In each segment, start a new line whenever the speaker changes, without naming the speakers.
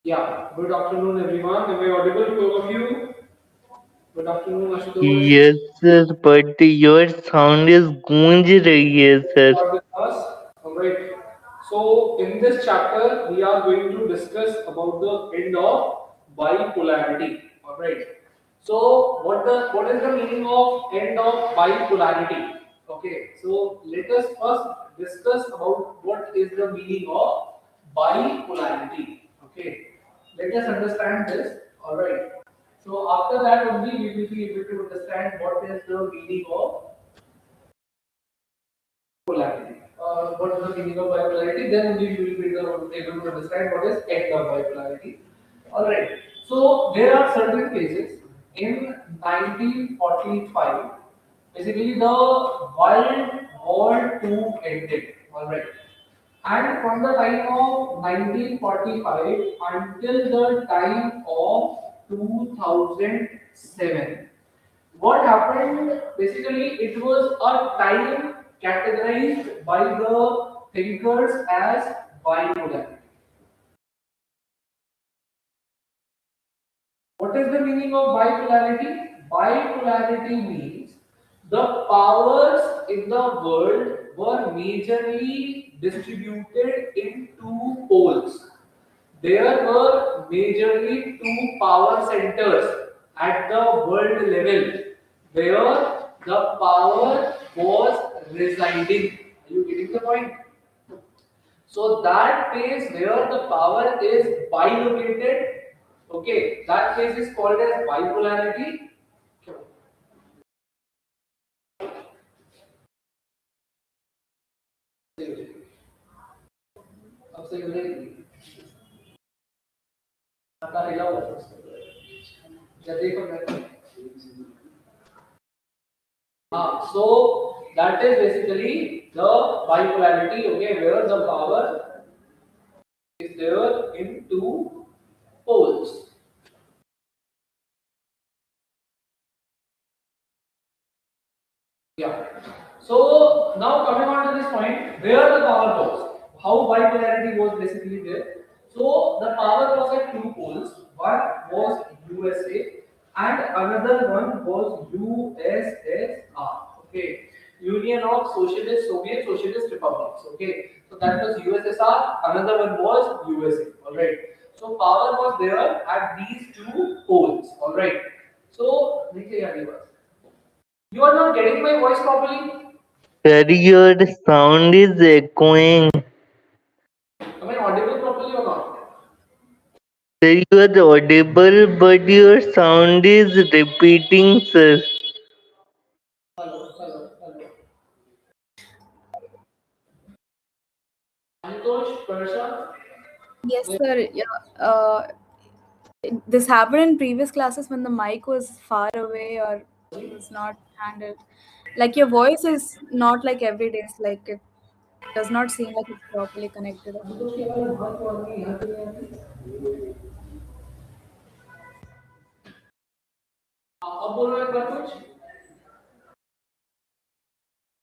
Yeah, good afternoon everyone. Am I audible to all of you? Good afternoon, Ashutosh.
Yes, sir, but your sound is गूंज रही है, sir.
Start with us. Alright. So in this chapter, we are going to discuss about the end of bipolarity. Alright. So what is the meaning of end of bipolarity? Okay. So let us first discuss about what is the meaning of bipolarity. Okay. Let us understand this. Alright. So after that only we will be able to understand what is the meaning of polarity. What is the meaning of bipolarity? Then only you will be able to understand what is end of bipolarity. Alright. So there are certain cases in 1945. Basically, the World War II ended. Alright. And from the time of 1945 until the time of 2007, what happened basically, it was a time categorized by the thinkers as bipolarity. What is the meaning of bipolarity? Bipolarity means the powers in the world were majorly distributed in two poles. There were majorly two power centers at the world level where the power was residing. Are you getting the point? So that place where the power is bilocated, okay, that place is called as bipolarity. अब सही हो जाएगी आता हिला हुआ था जब देखो मैं so that is basically the bipolarity, okay, where the power is there in two poles. Yeah. So now coming on to this point, where the power was, how bipolarity was basically there. So the power was at two poles. One was USA and another one was USSR. Okay, Union of Socialist Soviet Socialist Republics. Okay, so that was USSR. Another one was USA. All right. So power was there at these two poles. All right. So देखिए आगे बात. You are not getting my voice properly.
Sir, your sound is echoing.
Am I audible properly or not?
Sir, you are audible, but your sound is repeating, sir.
Hello, hello, hello. Santosh, Prasha,
Yes, sir. Yeah. This happened in previous classes when the mic was far away or was not handled. Like your voice is not like every day. It's like it does not seem like it's properly connected.
संतोष के बारे में बात करनी यहाँ चले आए. अब बोलो एक बार कुछ.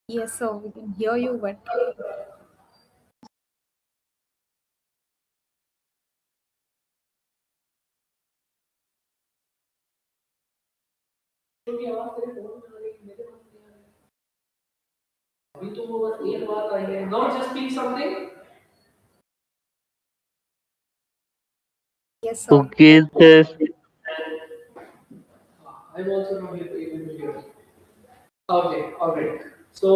Yes, sir. We can hear you, but
क्योंकि आवाज तेरे फोन में आ रही है, मेरे फोन में आ रही है. अभी तो वो बस एक बात आई है. Now just speak something.
yes, sir.
Okay, sir.
I'm also not able to hear. Okay, alright. So,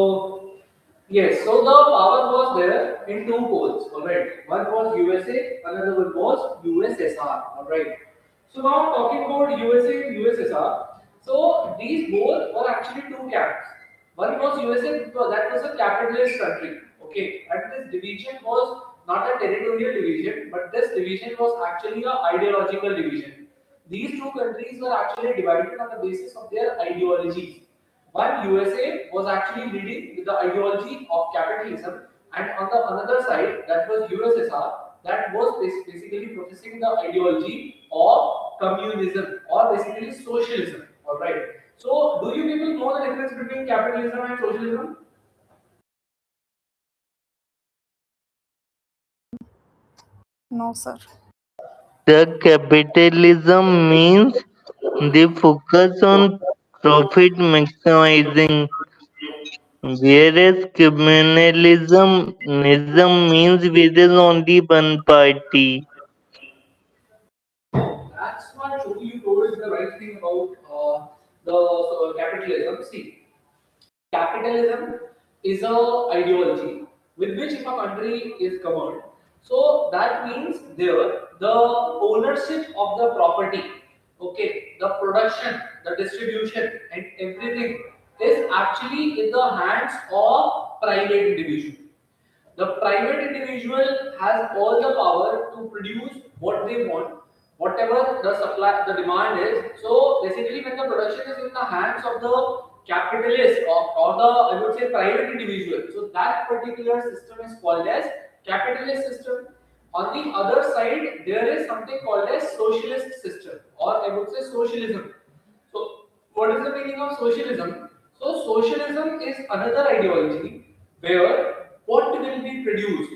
yes, so the power was there in two poles, alright. One was USA, another one was USSR, alright. So now talking about USA and USSR, so these both were actually two camps. One was USA, that was a capitalist country, okay, and this division was not a territorial division, but this division was actually a ideological division. These two countries were actually divided on the basis of their ideologies. One USA was actually leading with the ideology of capitalism, and on the another side, that was USSR, that was basically professing the ideology of communism or basically socialism. All right. So, do you people know the difference between capitalism and socialism?
No, sir.
The capitalism means the focus on profit maximizing, whereas communalism means there is only one party.
That's not true. You told the right thing about the capitalism. See, capitalism is a ideology with which if a country is governed, so that means there the ownership of the property, okay, the production, the distribution, and everything is actually in the hands of private individual. The private individual has all the power to produce what they want, whatever the supply, the demand is. So basically, when the production is in the hands of the capitalist or the I would say private individual, so that particular system is called as capitalist system. On the other side, there is something called as socialist system, or I would say socialism. So, what is the meaning of socialism? So, socialism is another ideology where what will be produced,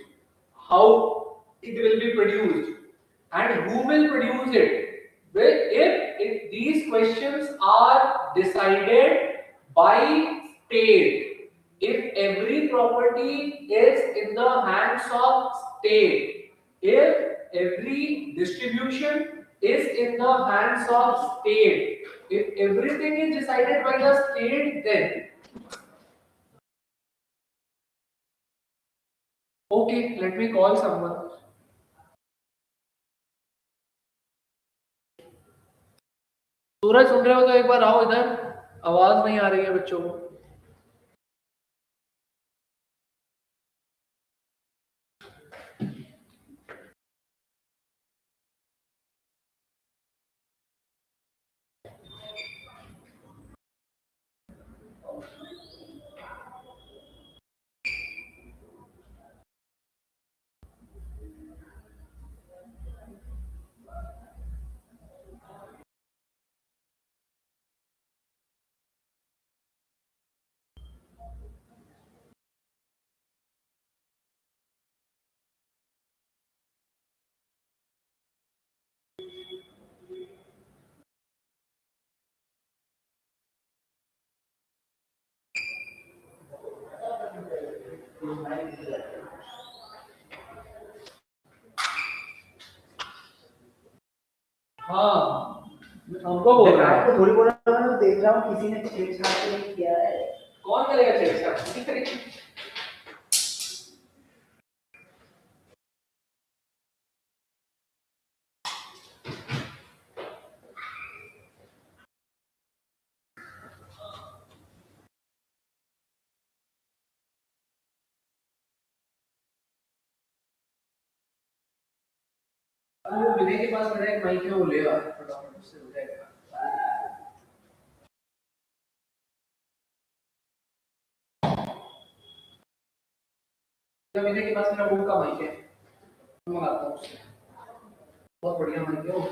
how it will be produced, and who will produce it. If these questions are decided by state, if every property is in the hands of state, if every distribution is in the hands of state, if everything is decided by the state, then okay, let me call someone. सूरज सुन रहे हो तो एक बार आओ इधर, आवाज नहीं आ रही है बच्चों को. हाँ, हमको बोल रहा है.
आपको थोड़ी बोला मैं देख रहा हूँ किसी ने छेड़छाड़ तो नहीं किया है.
कौन करेगा छेड़छाड़? किसी करेगी. वो विनय के पास मेरा एक माइक है, वो ले आ फटाफट उससे हो जाएगा. विनय के पास मेरा वो का माइक है, मैं मंगाता हूँ उससे. बहुत बढ़िया माइक है वो.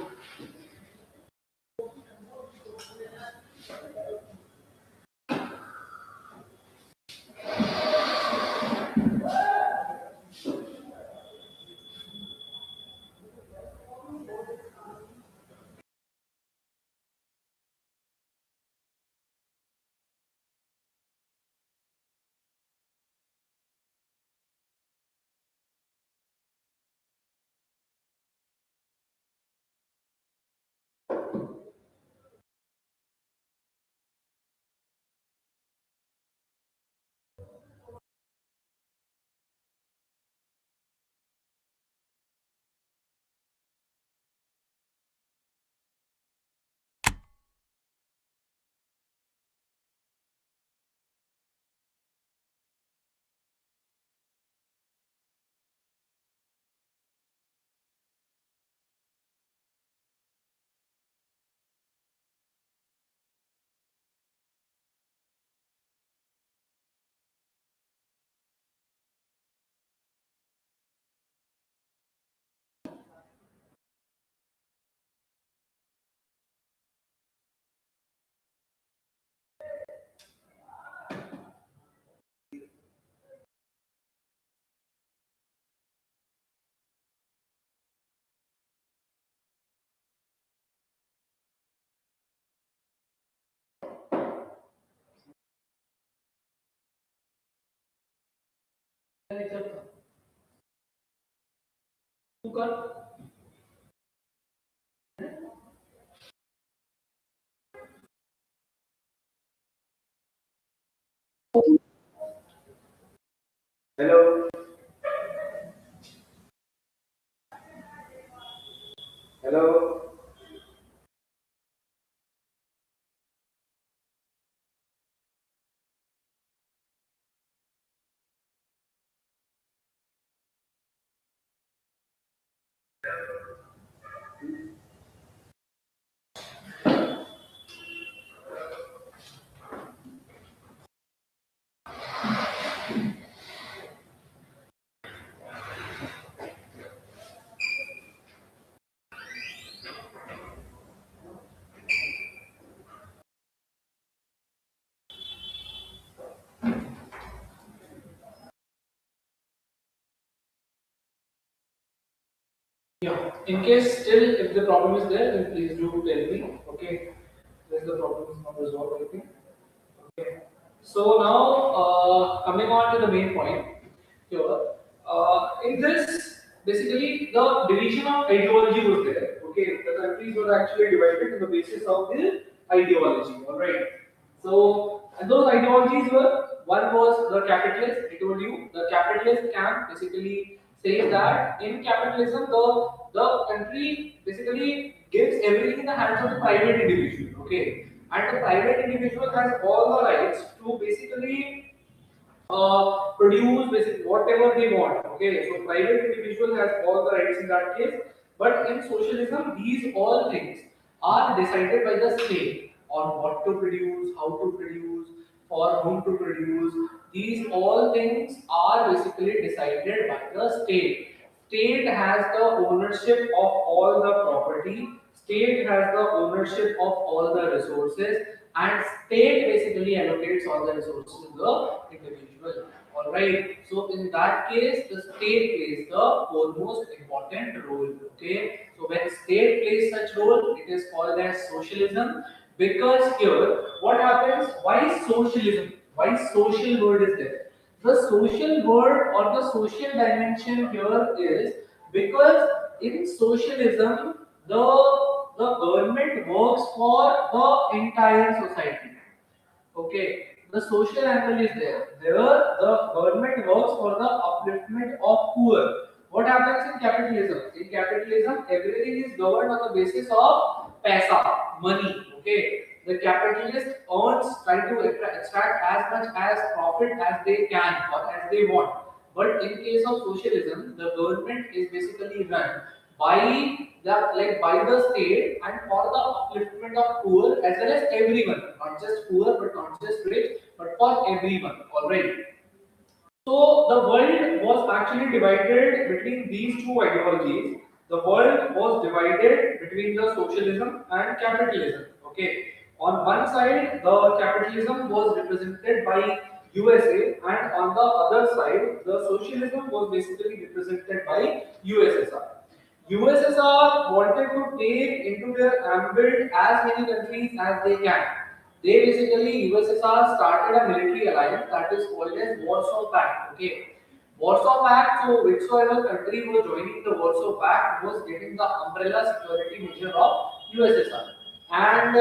Hello. Hello. Yeah. In case still if the problem is there, then please do tell me. Okay. If the problem is not resolved, I think. Okay. So now coming on to the main point here. In this, basically the division of ideology was there. Okay, the countries were actually divided on the basis of the ideology. All right. So and those ideologies were one was the capitalist. I told you the capitalist camp basically says that in capitalism the country basically gives everything in the hands of the private individual. Okay, and the private individual has all the rights to basically produce basically whatever they want. Okay, so private individual has all the rights in that case. But in socialism, these all things are decided by the state on what to produce, how to produce, for whom to produce. These all things are basically decided by the state. State has the ownership of all the property. State has the ownership of all the resources, and state basically allocates all the resources to the individual. All right. So in that case, the state plays the foremost important role. Okay. So when state plays such role, it is called as socialism. Because here, what happens? Why socialism? Why social word is there? The social word or the social dimension here is because in socialism, the government works for the entire society. Okay, the social angle is there. There, the government works for the upliftment of poor. What happens in capitalism? In capitalism, everything is governed on the basis of paisa, money. Okay, the capitalist earns, try to extract as much as profit as they can or as they want. But in case of socialism, the government is basically run by by the state and for the upliftment of poor as well as everyone, not just poor but not just rich, but for everyone. All right. So the world was actually divided between these two ideologies. The world was divided between the socialism and capitalism. Okay. On one side, the capitalism was represented by USA, and on the other side, the socialism was basically represented by USSR. USSR wanted to take into their ambit as many countries as they can. They basically USSR started a military alliance that is called as Warsaw Pact. Okay, Warsaw Pact. So whichsoever country was joining the Warsaw Pact was getting the umbrella security measure of USSR, and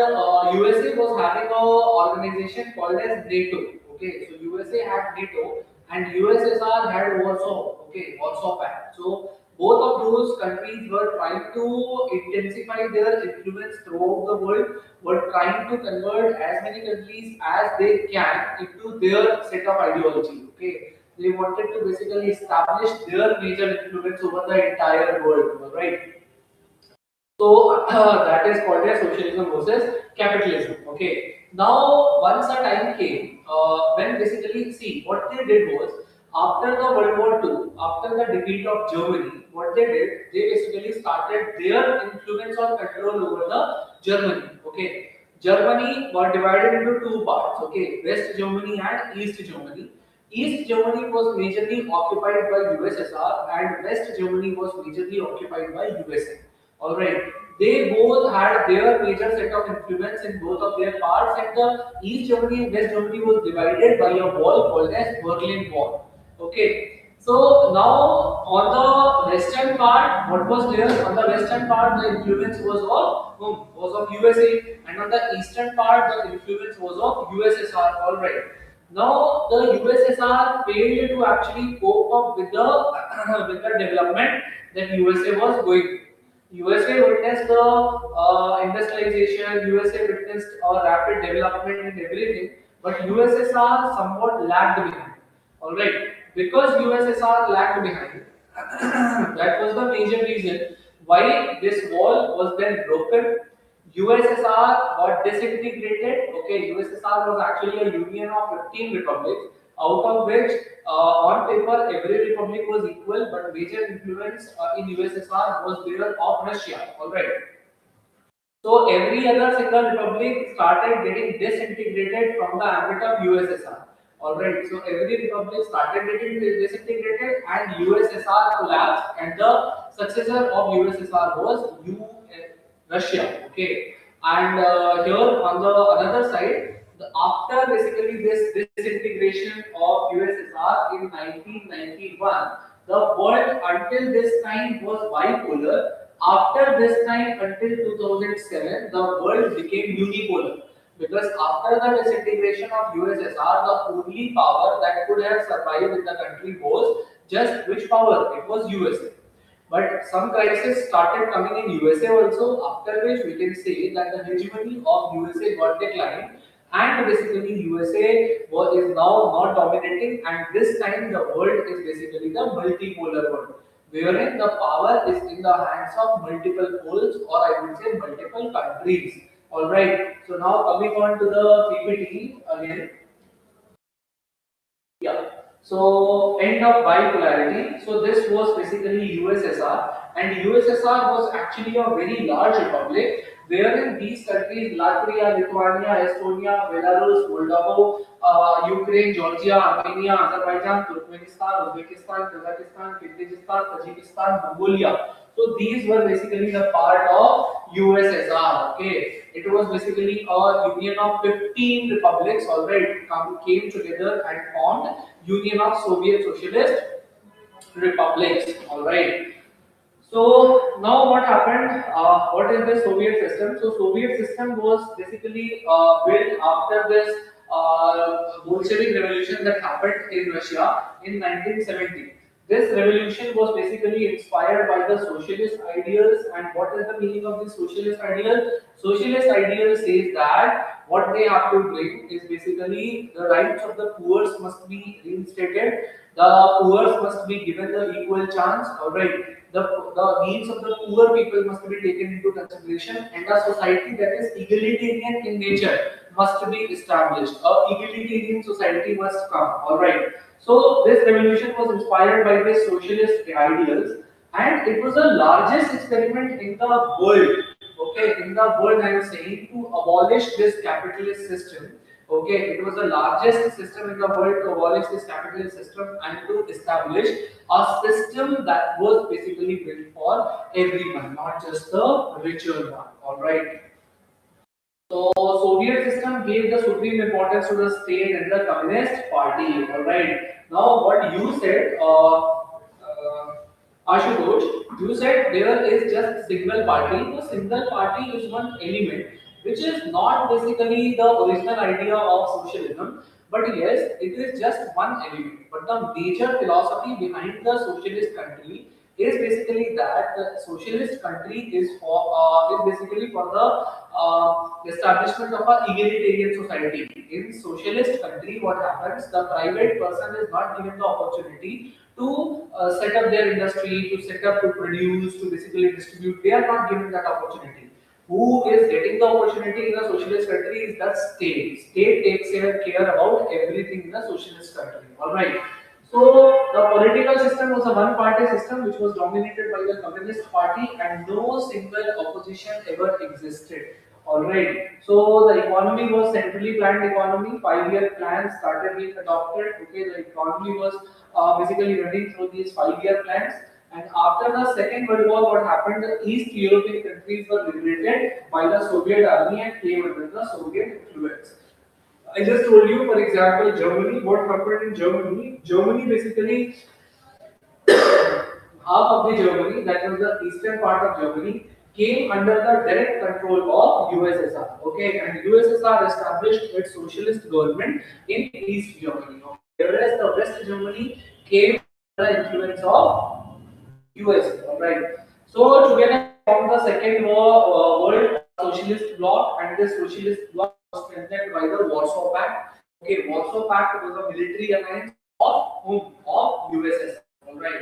USA was having a organization called as NATO. Okay, so USA had NATO and USSR had Warsaw. Okay, Warsaw Pact. So both of those countries were trying to intensify their influence throughout the world, were trying to convert as many countries as they can into their set of ideology. Okay, they wanted to basically establish their major influence over the entire world, right? So that is called as socialism versus capitalism. Okay. Now, once a time came when basically see what they did was after the World War II, after the defeat of Germany, what they did, they basically started their influence or control over the Germany. Okay. Germany were divided into two parts. Okay, West Germany and East Germany. East Germany was majorly occupied by USSR and West Germany was majorly occupied by USA. Alright, they both had their major set of influence in both of their parts, and the East Germany and West Germany was divided by a wall called as Berlin Wall. Okay, So now on the western part, what was there? On the western part, the influence was of whom? Was of USA, and on the eastern part, the influence was of USSR. All right. Now the USSR failed to actually cope up with the with the development that USA was going through. USA witnessed the industrialization, USA witnessed rapid development and everything, but USSR somewhat lagged behind. Alright, because USSR lagged behind, that was the major reason why this wall was then broken. USSR got disintegrated. Okay, USSR was actually a union of 15 republics, out of which, on paper, every republic was equal, but major influence in USSR was there of Russia. All right. So every other single republic started getting disintegrated from the ambit of USSR. Alright, so every republic started getting disintegrated and USSR collapsed, and the successor of USSR was Russia. Okay, and here on the another side, after basically this disintegration of USSR in 1991, the world until this time was bipolar. After this time until 2007, the world became unipolar. Because after the disintegration of USSR, the only power that could have survived in the country was just which power? It was USA. But some crisis started coming in USA also, after which we can say that the hegemony of USA got declined, and basically USA is now not dominating, and this time the world is basically the multipolar world, wherein the power is in the hands of multiple poles, or I would say multiple countries. Alright, so now coming on to the PPT again. Yeah. So end of bipolarity. So this was basically USSR, and USSR was actually a very large republic, wherein these countries Latvia, Lithuania, Estonia, Belarus, Moldova, Ukraine, Georgia, Armenia, Azerbaijan, Turkmenistan, Uzbekistan, Kazakhstan, Kyrgyzstan, Tajikistan, Mongolia. So these were basically the part of USSR. Okay, it was basically a union of 15 republics. Alright, came together and formed Union of Soviet Socialist Republics. Alright. So now what happened? What is the Soviet system? So Soviet system was basically built after this Bolshevik revolution that happened in Russia in 1970. This revolution was basically inspired by the socialist ideals. And what is the meaning of this socialist ideal? Socialist ideal says that what they have to bring is basically the rights of the poor must be reinstated. The poor must be given the equal chance. Alright, the needs of the poor people must be taken into consideration, and a society that is egalitarian in nature must be established. A egalitarian society must come. Alright. So this revolution was inspired by these socialist ideals, and it was the largest experiment in the world. Okay, in the world I am saying, to abolish this capitalist system. Okay, it was the largest system in the world to abolish this capitalist system and to establish a system that was basically built for everyone, not just the richer one. All right. So Soviet system gave the supreme importance to the state and the Communist Party. All right. Now what you said, Ashutosh, you said there is just single party. The single party is one element, which is not basically the original idea of socialism. But yes, it is just one element. But the major philosophy behind the socialist country is basically that the socialist country is basically for the establishment of a egalitarian society. In socialist country, what happens? The private person is not given the opportunity to set up their industry, to set up, to produce, to basically distribute. They are not given that opportunity. Who is getting the opportunity in a socialist country is the state. State takes care about everything in a socialist country. All right. So the political system was a one-party system which was dominated by the Communist Party, and no single opposition ever existed. Alright, so the economy was centrally planned economy. 5-year plans started being adopted. Okay, the economy was basically running through these 5-year plans. And after the Second World War, what happened? The East European countries were liberated by the Soviet army and came under the Soviet influence. I just told you, for example, Germany. What happened in Germany? Germany basically half of the Germany, that was the eastern part of Germany, came under the direct control of USSR. Okay, and USSR established its socialist government in East Germany. Okay, whereas the West Germany came under the influence of USA. All right. So together from the Second World Socialist Bloc, and this socialist bloc was strengthened by the Warsaw Pact. Okay, Warsaw Pact was a military alliance of whom? Of USSR. All right.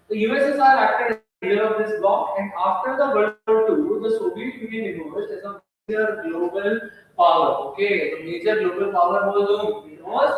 The USSR acted as the leader of this bloc, and after the World War II, the Soviet Union emerged as a major global power. Okay, the major global power was whom? It was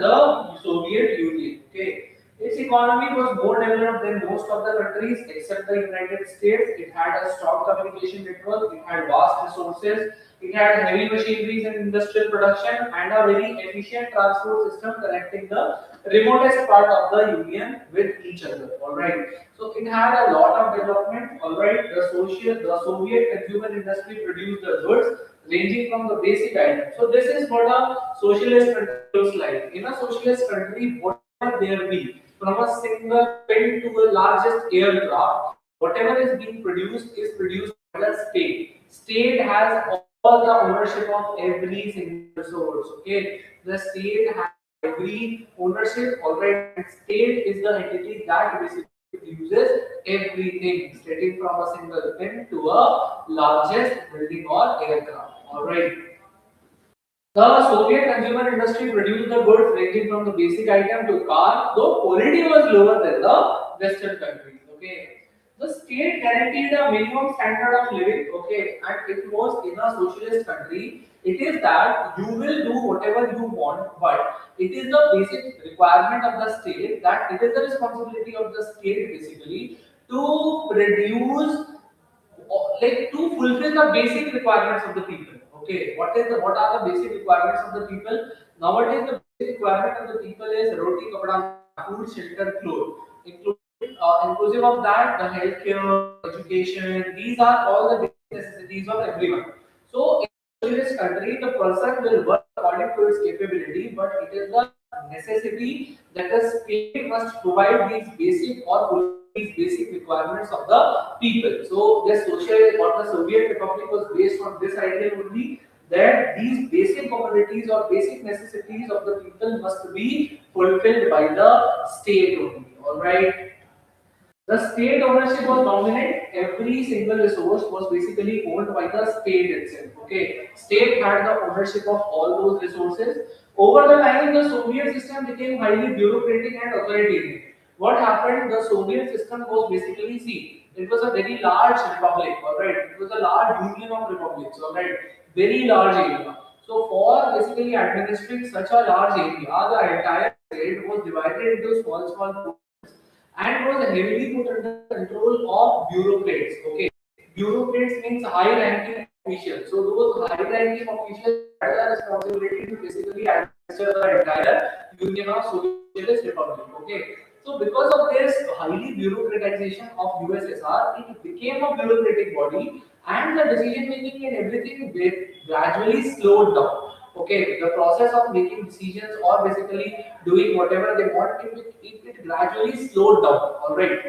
the Soviet Union. Okay. Its economy was more developed than most of the countries except the United States. It had a strong communication network, it had vast resources, it had heavy machineries and industrial production, and a very efficient transport system connecting the remotest part of the Union with each other. Alright. So it had a lot of development. Alright, the Soviet consumer industry produced the goods ranging from the basic items. So this is what a socialist country looks like. In a socialist country, whatever there be, from a single pin to the largest aircraft, whatever is produced by the state. State has all the ownership of every single resource. Okay, the state has every ownership. Alright, and state is the entity that basically produces everything, starting from a single pin to a largest building or aircraft. Alright. The Soviet consumer industry produced the goods ranging from the basic item to car, though quality was lower than the Western countries. Okay, the state guaranteed a minimum standard of living. Okay, and it was in a socialist country. It is that you will do whatever you want, but it is the basic requirement of the state, that it is the responsibility of the state basically to produce, like, to fulfill the basic requirements of the people. Okay, what are the basic requirements of the people? Nowadays, the basic requirement of the people is roti, kapda, food, shelter, clothes. Inclusive of that, the healthcare, education. These are all the basic necessities of everyone. So, in this country, the person will work according to his capability, but it is the necessity that the state must provide these basic or fulfill these basic requirements of the people. So the social or the Soviet Republic was based on this idea only, that these basic commodities or basic necessities of the people must be fulfilled by the state only. All right. The state ownership was dominant. Every single resource was basically owned by the state itself. Okay, state had the ownership of all those resources. Over the time, the Soviet system became highly bureaucratic and authoritarian. What happened? The Soviet system was basically, see, it was a very large republic. All right, it was a large union of republics. All right, very large area. So for basically administering such a large area, the entire state was divided into small and was heavily put under control of bureaucrats. Okay, bureaucrats means high-ranking officials. So those high-ranking officials had the responsibility to basically administer the entire Union of Socialist Republic. Okay, so because of this highly bureaucratization of USSR, it became a bureaucratic body, and the decision making and everything gradually slowed down. Okay, the process of making decisions or basically doing whatever they want, it gradually slowed down. All right.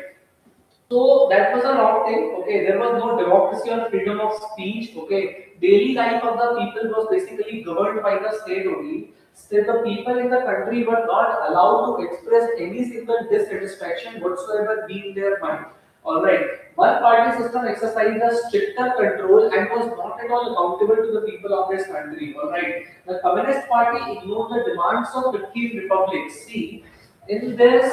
So that was a wrong thing. Okay, there was no democracy or freedom of speech. Okay, daily life of the people was basically governed by the state only. Still, the people in the country were not allowed to express any single dissatisfaction whatsoever be in their mind. All right, one party system exercised a stricter control and was not at all accountable to the people of this country. All right, the Communist Party ignored the demands of 15 republics. See, in this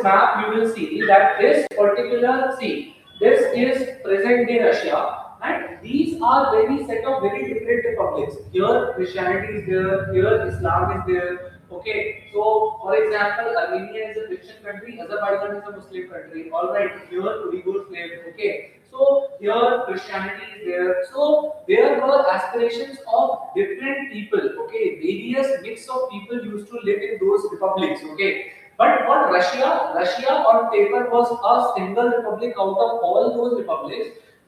map you will see that this particular, see, this is present day Russia, and these are very set of very different republics. Here Christianity is there, here Islam is there. Okay, so for example, Armenia is a Christian country, Azerbaijan is a Muslim country. All right, here Uyghurs live. Okay, so here Christianity is there. So there were aspirations of different people. Okay, various mix of people used to live in those republics. Okay, but what Russia on paper was a single republic out of all those republics.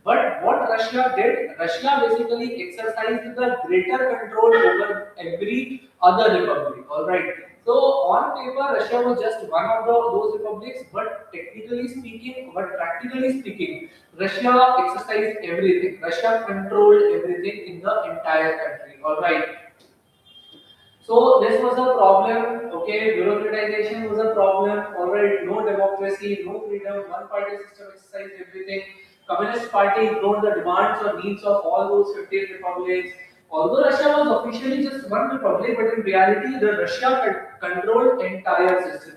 But what Russia did, Russia basically exercised the greater control over every other republic. All right. So on paper, Russia was just one of those republics, but technically speaking, but practically speaking, Russia exercised everything. Russia controlled everything in the entire country. All right. So this was a problem, okay, bureaucratization was a problem, alright, no democracy, no freedom, one party system exercised everything. Communist Party ignored the demands or needs of all those 15 republics. Although Russia was officially just one republic, but in reality, the Russia controlled entire system.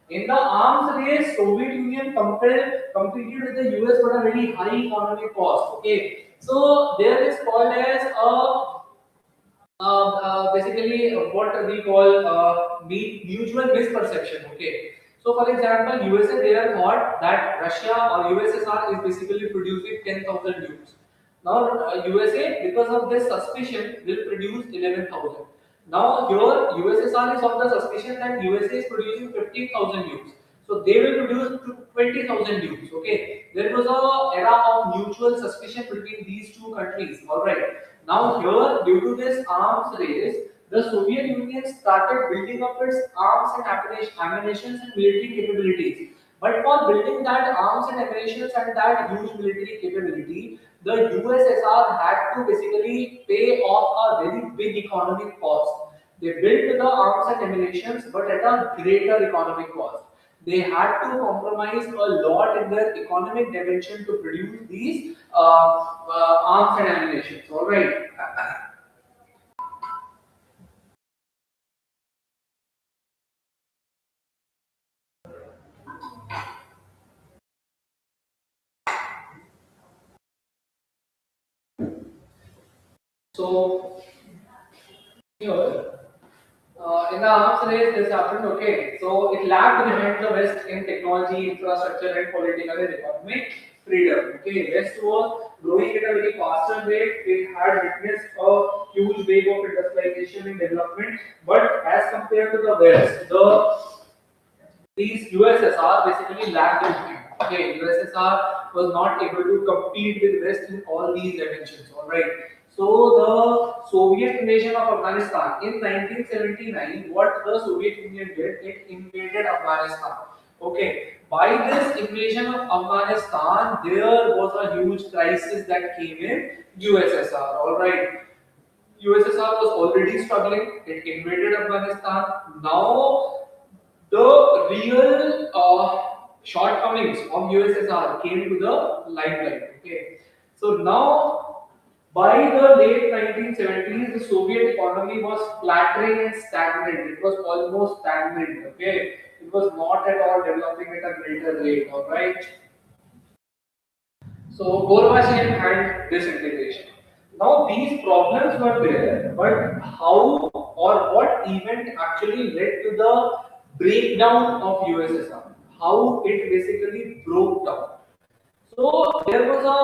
In the arms race, Soviet Union competed with the US for a very high economic cost. Okay, so there is called as a basically what we call mutual misperception. Okay, so for example, USA they are thought that Russia or USSR is basically producing 10,000 nukes. Now USA, because of this suspicion, will produce 11,000. Now here USSR is of the suspicion that USA is producing 15,000 nukes. So they will produce 20,000 nukes. Okay, there was a era of mutual suspicion between these two countries. All right. Now here, due to this arms race, the Soviet Union started building up its arms and ammunition and military capabilities. But for building that arms and ammunition and that huge military capability, the USSR had to basically pay off a very big economic cost. They built the arms and ammunition, but at a greater economic cost. They had to compromise a lot in their economic dimension to produce these arms and ammunition. All right. So here, in the arms race, this happened. Okay, so it lagged behind the West in technology, infrastructure, and political and economic freedom. Okay, West was growing at a very faster rate. It had witnessed a huge wave of industrialization and development, but as compared to the West, these USSR basically lagged behind. Okay, USSR was not able to compete with West in all these dimensions. All right. So the Soviet invasion of Afghanistan in 1979, what the Soviet Union did, it invaded Afghanistan. Okay, by this invasion of Afghanistan, there was a huge crisis that came in USSR. All right. USSR was already struggling. It invaded Afghanistan. Now the real shortcomings of USSR came to the limelight. Okay, so now by the late 1970s, the Soviet economy was flattering and stagnant. It was almost stagnant. Okay, it was not at all developing at a greater rate. All right. So Gorbachev and disintegration. Now these problems were there, but how or what event actually led to the breakdown of USSR? How it basically broke down? So there was a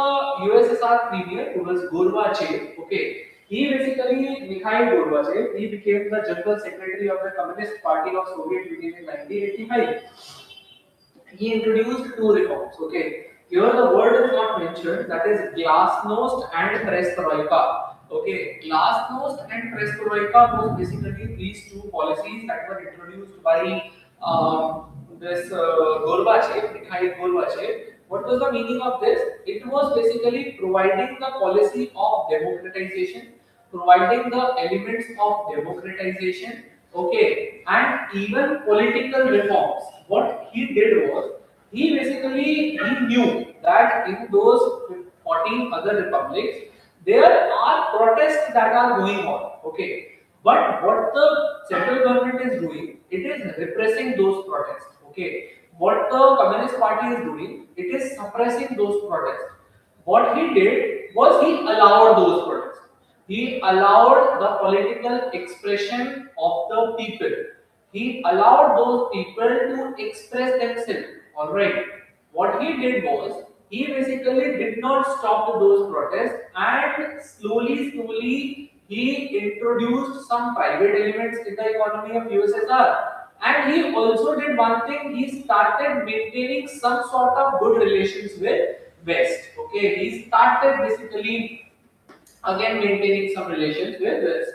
USSR premier who was Gorbachev. Okay, he basically Mikhail Gorbachev. He became the general secretary of the Communist Party of Soviet Union in 1985. He introduced two reforms. Okay, here the word is not mentioned. That is glasnost and perestroika. Okay, glasnost and perestroika was basically these two policies that were introduced by this Gorbachev, Mikhail Gorbachev. What was the meaning of this? It was basically providing the policy of democratization, providing the elements of democratization, okay, and even political reforms. What he did was he knew that in those 14 other republics there are protests that are going on, okay, but what the central government is doing, it is repressing those protests, okay. What the Communist Party is doing, it is suppressing those protests. What he did was he allowed those protests. He allowed the political expression of the people. He allowed those people to express themselves. Alright. What he did was he basically did not stop those protests and slowly he introduced some private elements in the economy of USSR. And he also did one thing, he started maintaining some sort of good relations with West. Okay, he started basically again maintaining some relations with West.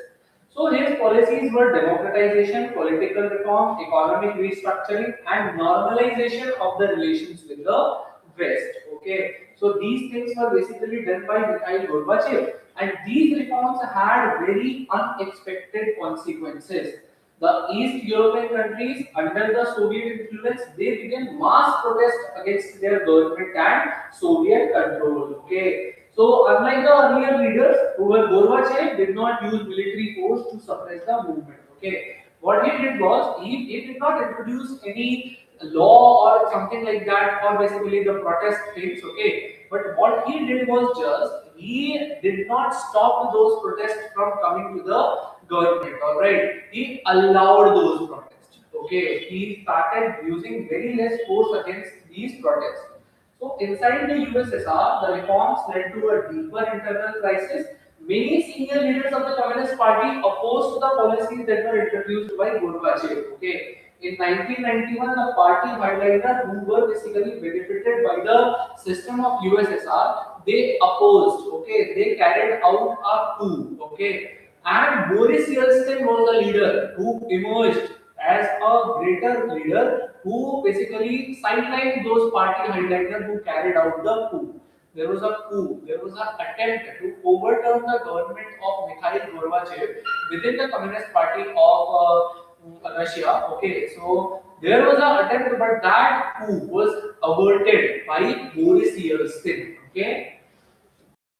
So his policies were democratization, political reform, economic restructuring, and normalization of the relations with the West. Okay, so these things were basically done by Mikhail Gorbachev, and these reforms had very unexpected consequences. The East European countries, under the Soviet influence, they began mass protest against their government and Soviet control. Okay, so unlike the earlier leaders, who were Gorbachev did not use military force to suppress the movement. Okay, what he did was he did not introduce any law or something like that for basically the protest things. Okay, but what he did was just he did not stop those protests from coming to the government. All right, he allowed those protests. Okay, he started using very less force against these protests. So inside the USSR, the reforms led to a deeper internal crisis. Many senior leaders of the Communist Party opposed the policies that were introduced by Gorbachev. Okay. In 1991, the party hardliners who were basically benefited by the system of USSR, they opposed. Okay, they carried out a coup. Okay, and Boris Yeltsin was the leader who emerged as a greater leader who basically sidelined those party highlighters who carried out the coup. There was a coup, there was an attempt to overturn the government of Mikhail Gorbachev within the Communist Party of Russia. Okay, so there was an attempt, but that coup was averted by Boris Yeltsin. Okay,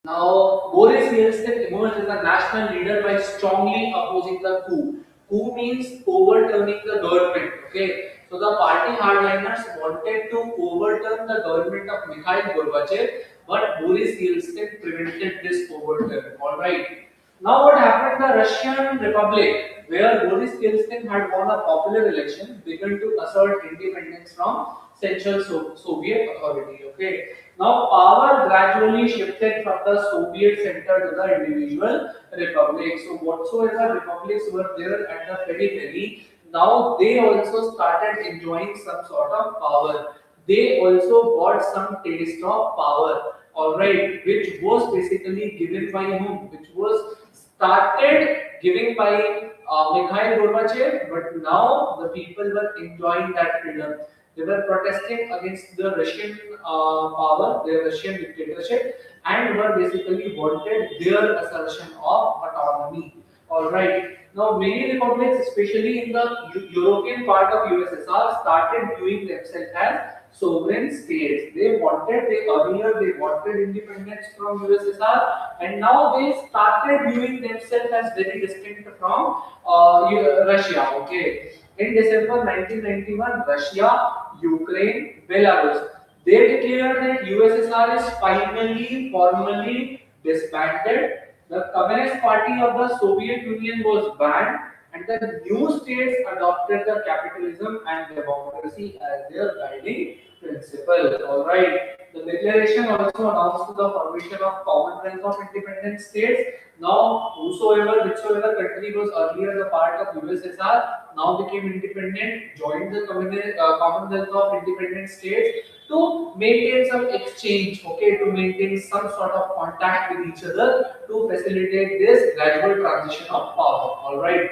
now, Boris Yeltsin emerged as a national leader by strongly opposing the coup. Coup means overturning the government. Okay, so the party hardliners wanted to overturn the government of Mikhail Gorbachev, but Boris Yeltsin prevented this overturn. All right. Now, what happened? The Russian Republic, where Boris Yeltsin had won a popular election, began to assert independence from Central Soviet authority. Okay. Now, power gradually shifted from the Soviet center to the individual republics. So, whatsoever republics were there at the periphery, now they also started enjoying some sort of power. They also got some taste of power. All right, which was basically given by whom? Which was started giving by Mikhail Gorbachev, but now the people were enjoying that freedom. They were protesting against the Russian power, the Russian dictatorship, and were basically wanted their assertion of autonomy. All right. Now, many republics, especially in the European part of USSR, started viewing themselves as sovereign states. Earlier they wanted independence from USSR, and now they started viewing themselves as very distinct from Russia. Okay. In December 1991, Russia, Ukraine, Belarus, they declared that USSR is finally formally disbanded. The Communist Party of the Soviet Union was banned, and the new states adopted the capitalism and democracy as their guiding principle. All right. The declaration also announced the formation of Commonwealth of Independent States. Now, whichsoever country was earlier the part of USSR, now became independent, joined the Commonwealth of Independent States to maintain some exchange, okay, to maintain some sort of contact with each other to facilitate this gradual transition of power. All right,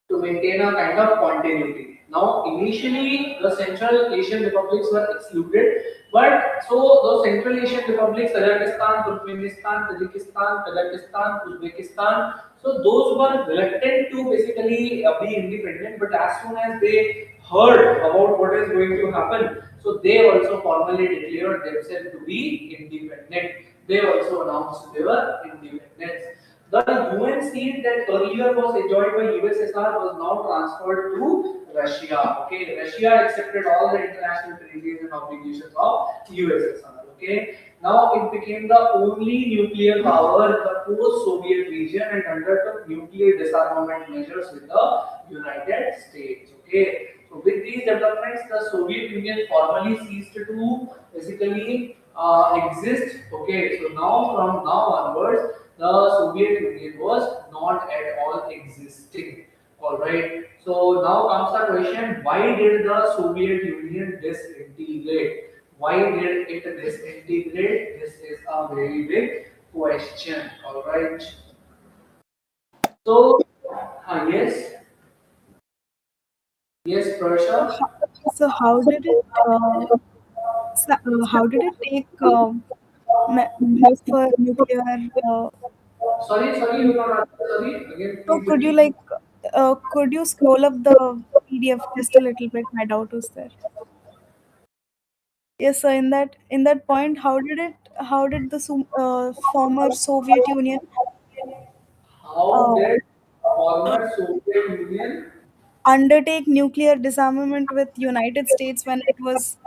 to maintain a kind of continuity. Now, initially, the Central Asian republics were excluded, but so those Central Asian republics, Kazakhstan, Turkmenistan, Tajikistan, Kazakhstan, Uzbekistan, so those were reluctant to basically be independent, but as soon as they heard about what is going to happen, so they also formally declared themselves to be independent. They also announced their independence. The UN seat that earlier was enjoyed by USSR was now transferred to Russia. Okay, Russia accepted all the international treaties and obligations of USSR. Okay, now it became the only nuclear power in the post-Soviet region and undertook nuclear disarmament measures with the United States. Okay, so with these developments, the Soviet Union formally ceased to basically exist. Okay, so now from now onwards, the Soviet Union was not at all existing. All right. So now comes the question: why did the Soviet Union disintegrate? Why did it disintegrate? This is a very big question. All right. So, yes, yes,
So
Prasha.
how, how did it how did it take measures for nuclear?
Sorry, you not answer. Sorry, again,
So
please
could you
repeat.
could you scroll up the PDF just a little bit? My doubt was there. Yes, so in that point, how did the former Soviet Union
How
uh,
did former Soviet Union?
undertake nuclear disarmament with United States when it was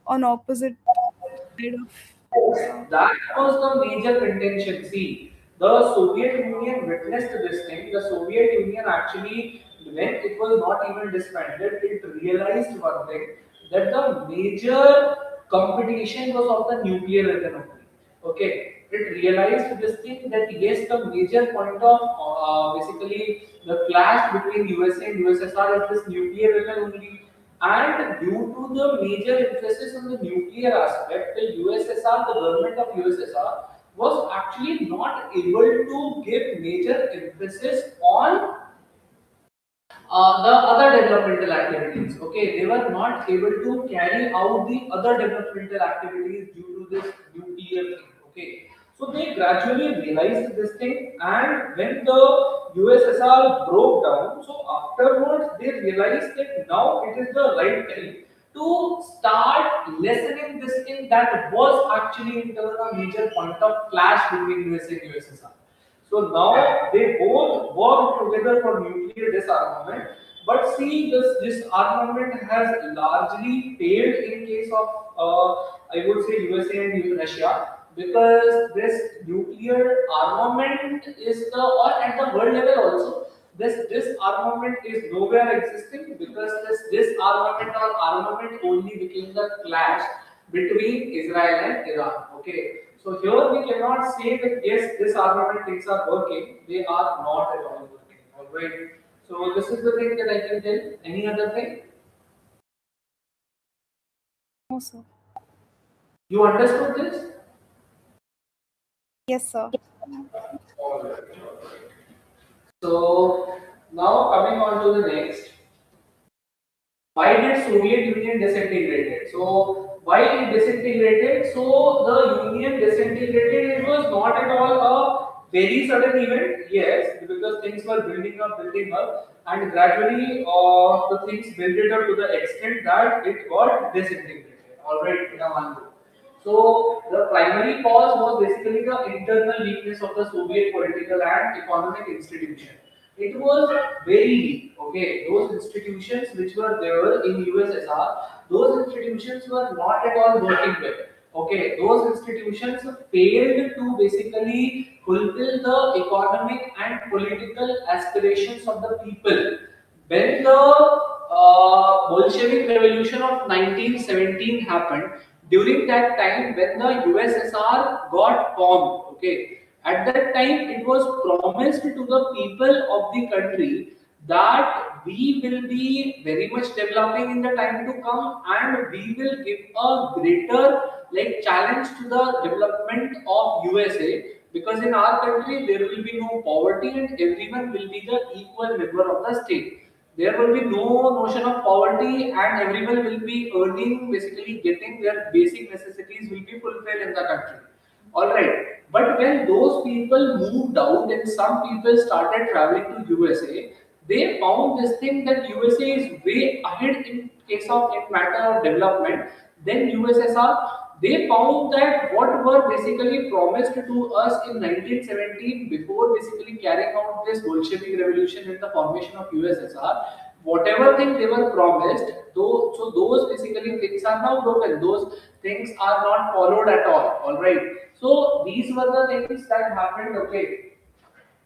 on opposite side of
That was the major contention. See, the Soviet Union witnessed this thing. The Soviet Union actually, when it was not even disbanded, it realized one thing, that the major competition was of the nuclear weapon only. Okay, it realized this thing that yes, the major point of basically the clash between USA and USSR is this nuclear weapon only. And due to the major emphasis on the nuclear aspect, the USSR, the government of USSR, was actually not able to give major emphasis on the other developmental activities. Okay, they were not able to carry out the other developmental activities due to this nuclear thing. Okay, so they gradually realized this thing, and when the USSR broke down, so afterwards they realized that now it is the right time to start lessening this thing that was actually in turn a major point of clash between USA and USSR. So now they both work together for nuclear disarmament. But see, this disarmament has largely failed in case of, I would say, USA and Russia, because this nuclear armament is the, or at the world level also, this disarmament is nowhere existing, because this disarmament or armament only became the clash between Israel and Iran. Okay, so here we cannot say that yes, this armament things are working. They are not at all working. All right. So this is the thing that I can tell. Any other thing?
also.
You understood this?
Yes, sir.
All right. So now coming on to the next. Why did Soviet Union disintegrated? So why it disintegrated? So the Union disintegrated. It was not at all a very sudden event. Yes, because things were building up, and gradually the things built up to the extent that it got disintegrated. All right, in a one go. So the primary cause was basically the internal weakness of the Soviet political and economic institution. It was very weak. Okay, those institutions which were there in USSR, those institutions were not at all working well. Okay, those institutions failed to basically fulfill the economic and political aspirations of the people. When the Bolshevik Revolution of 1917 happened, during that time when the USSR got formed, okay, at that time it was promised to the people of the country that we will be very much developing in the time to come, and we will give a greater like challenge to the development of USA, because in our country there will be no poverty and everyone will be the equal member of the state. There will be no notion of poverty, and everyone will be earning, basically getting their basic necessities will be fulfilled in the country. All right, but when those people moved out and some people started traveling to USA, they found this thing that USA is way ahead in case of in matter of development than USSR. They found that what were basically promised to us in 1917 before basically carrying out this Bolshevik revolution and the formation of USSR, whatever thing they were promised, though, so those basically things are now broken. Those things are not followed at all. All right. So these were the things that happened. Okay,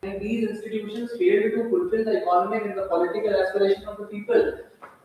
and these institutions failed to fulfill the economic and the political aspiration of the people.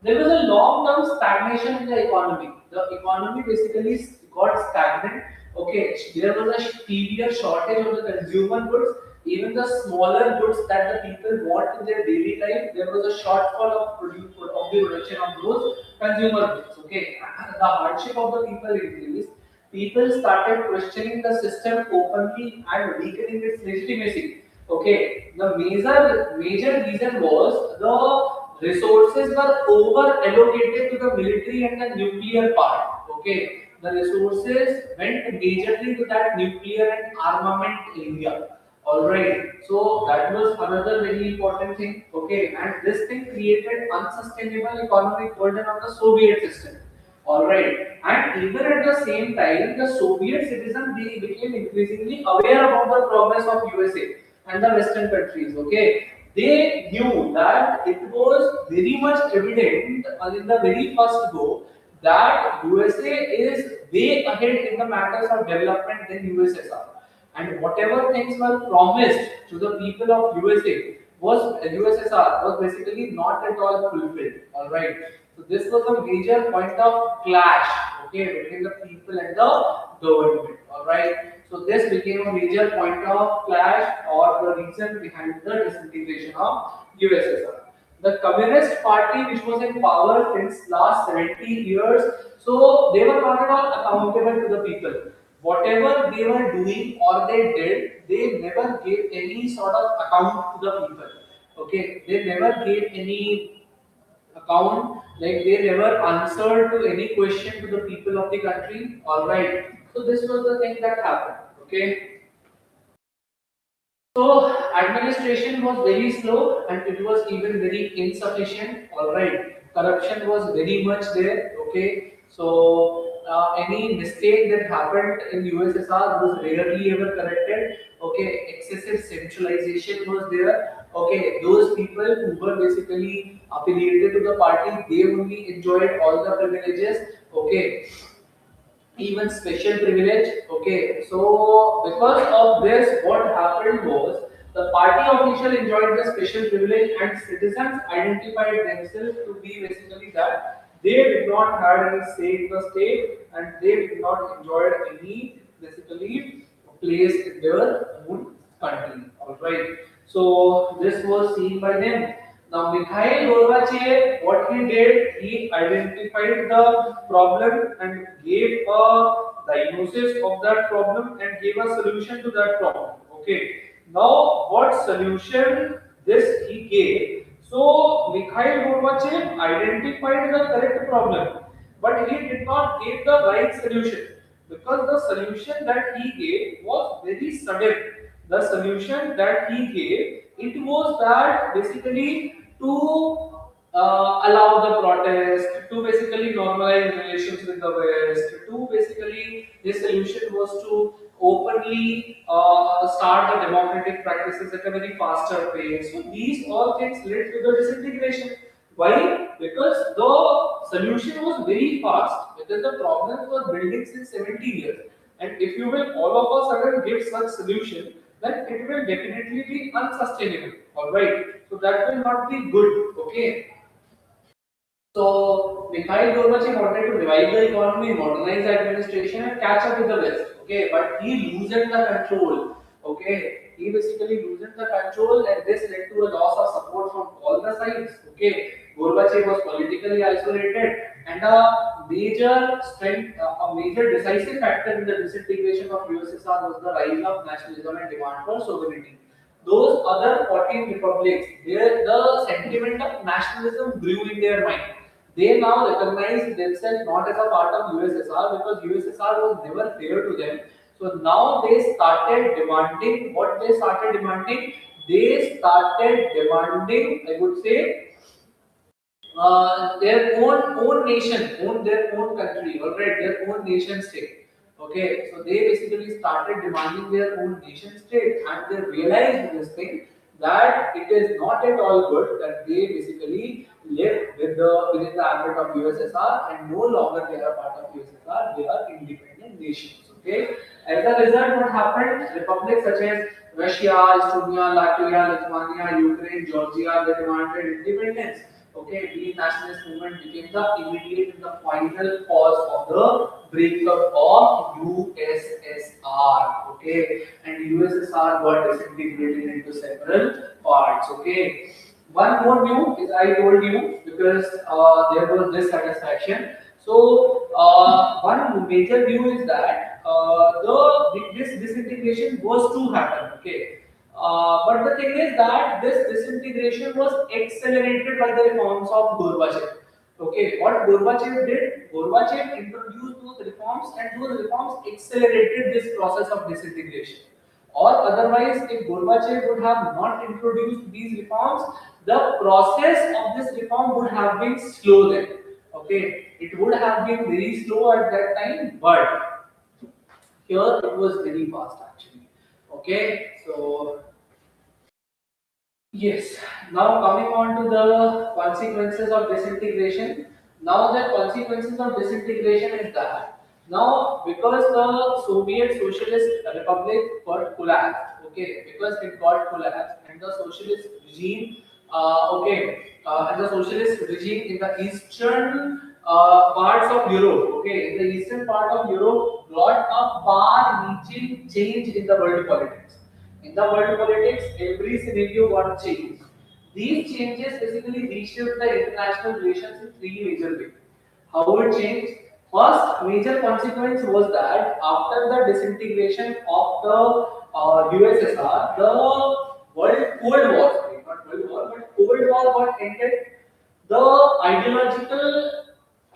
There was a long-term stagnation in the economy. The economy basically got stagnant. Okay, there was a severe shortage of the consumer goods. Even the smaller goods that the people want in their daily life, there was a shortfall of the production of those. consumer goods. Okay, the hardship of the people increased. People started questioning the system openly and weakening its legitimacy. Okay, the major reason was the resources were over allocated to the military and the nuclear part. Okay, the resources went majorly to that nuclear and armament area. Alright, so that was another very important thing. Okay, and this thing created unsustainable economic burden on the Soviet system. Alright, and even at the same time, the Soviet citizens they became increasingly aware about the progress of USA and the Western countries. Okay, they knew that it was very much evident in the very first go that USA is way ahead in the matters of development than USSR, and whatever things were promised to the people of USA was USSR was basically not at all fulfilled. All right, so this was a major point of clash, okay, between the people and the government. All right, so this became a major point of clash or the reason behind the disintegration of USSR. The Communist Party, which was in power since last 70 years, so they were not at all accountable to the people. Whatever they were doing or they did, they never gave any sort of account to the people. Okay, they never gave any account, like they never answered to any question to the people of the country. All right, so this was the thing that happened. Okay. So administration was very slow and it was even very insufficient. All right, corruption was very much there. Okay, so any mistake that happened in USSR was rarely ever corrected. Okay, excessive centralization was there. Okay, those people who were basically affiliated to the party, they only enjoyed all the privileges. Okay, even special privilege. Okay, so because of this, what happened was the party official enjoyed the special privilege, and citizens identified themselves to be basically that they did not have any say in the state and they did not enjoy any basically place in their own country. All right, so this was seen by them. Now, Mikhail Gorbachev, what he did, he identified the problem and gave a diagnosis of that problem and gave a solution to that problem. Okay. Now, what solution this he gave? So, Mikhail Gorbachev identified the correct problem, but he did not give the right solution because the solution that he gave was very sudden. The solution that he gave, it was that basically to allow the protest, to basically normalize relations with the West, to basically his solution was to openly start the democratic practices at a very faster pace. So these all things led to the disintegration. Why? Because the solution was very fast, because the problems were building since 70 years. And if you will all of a sudden give such solution, then it will definitely be unsustainable. Alright. So that will not be good. Okay. So Mikhail Gorbachev wanted to revive the economy, modernize the administration, and catch up with the West. Okay, but he loosened the control. Okay, he basically loosened the control, and this led to a loss of support from all the sides. Okay, Gorbachev was politically isolated, and a major decisive factor in the disintegration of USSR was the rise of nationalism and demand for sovereignty. Those other 14 republics, where the sentiment of nationalism grew in their mind, they now recognize themselves not as a part of USSR because USSR was never fair to them. So now they started demanding what they started demanding. They started demanding, I would say, their own nation, their own country, all right, their own nation state. Okay, so they basically started demanding their own nation state, and they realized this thing that it is not at all good that they basically live within the ambit of USSR and no longer they are part of USSR, they are independent nations. Okay, as a result, what happened? Republics such as Russia, Estonia, Latvia, Lithuania, Ukraine, Georgia, they demanded independence. Okay, the nationalist movement became the immediate and the final cause of the breakup of USSR. Okay, and USSR got disintegrated into several parts. Okay, one more view is I told you because there was dissatisfaction. So one major view is that this disintegration was to happen. Okay, but the thing is that this disintegration was accelerated by the reforms of Gorbachev. Okay, what Gorbachev did? Gorbachev introduced those reforms, and those reforms accelerated this process of disintegration. Or otherwise, if Gorbachev would have not introduced these reforms, the process of this reform would have been slow then. Okay, it would have been very slow at that time, but here it was very fast actually. Okay, so yes, now coming on to the consequences of disintegration. Now the consequences of disintegration is that now because the Soviet Socialist Republic got collapsed, okay, because it got collapsed and the socialist regime, and the socialist regime in the eastern parts of Europe, okay, in the eastern part of Europe got a far-reaching change in the world politics. In the world politics, every scenario got changed. These changes basically reshaped the international relations in three major ways. How it changed? First major consequence was that after the disintegration of the USSR, the world Cold War, sorry, not World War, but Cold War got ended. The ideological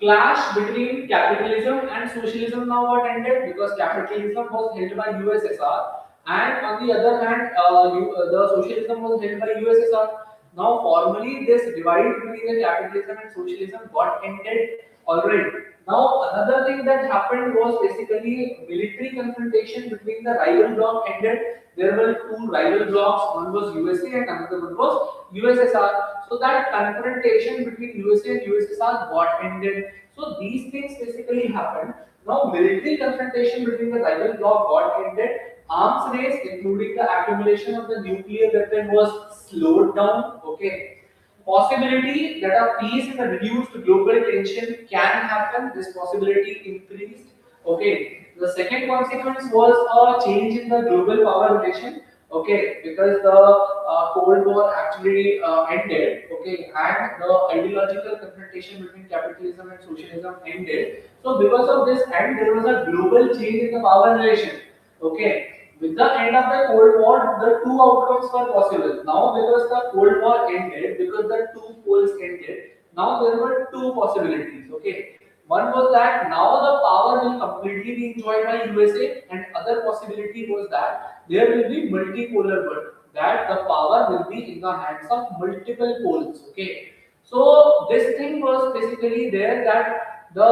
clash between capitalism and socialism now got ended because capitalism was held by USSR and on the other hand the socialism was held by USSR. Now formally this divide between the capitalism and socialism got ended already. Now another thing that happened was basically military confrontation between the rival bloc ended. There were two rival blocs, one was USA and another one was USSR. So that confrontation between USA and USSR got ended. So these things basically happened. Now military confrontation between the rival bloc got ended. Arms race, including the accumulation of the nuclear weapon, was slowed down. Okay. Possibility that a peace in a reduced global tension can happen. This possibility increased. Okay. The second consequence was a change in the global power relation. Okay, because the Cold War actually ended. Okay, and the ideological confrontation between capitalism and socialism ended. So because of this end, there was a global change in the power relation. Okay. With the end of the Cold War, the two outcomes were possible. Now, because the Cold War ended, because the two poles ended, now there were two possibilities. Okay, one was that now the power will completely be enjoyed by USA, and other possibility was that there will be multipolar world, that the power will be in the hands of multiple poles. Okay, so this thing was basically there that the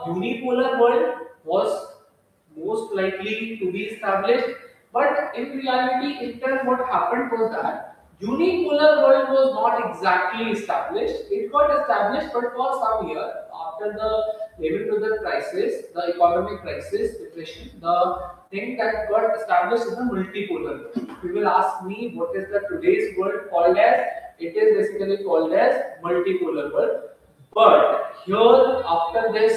unipolar world was most likely to be established. But in reality, in turn, what happened was that unipolar world was not exactly established. It got established, but for some year after the Lehman Brothers crisis, the economic crisis, depression, the thing that got established is the multipolar world. If you will ask me what is the today's world called as, it is basically called as multipolar world. But here, after this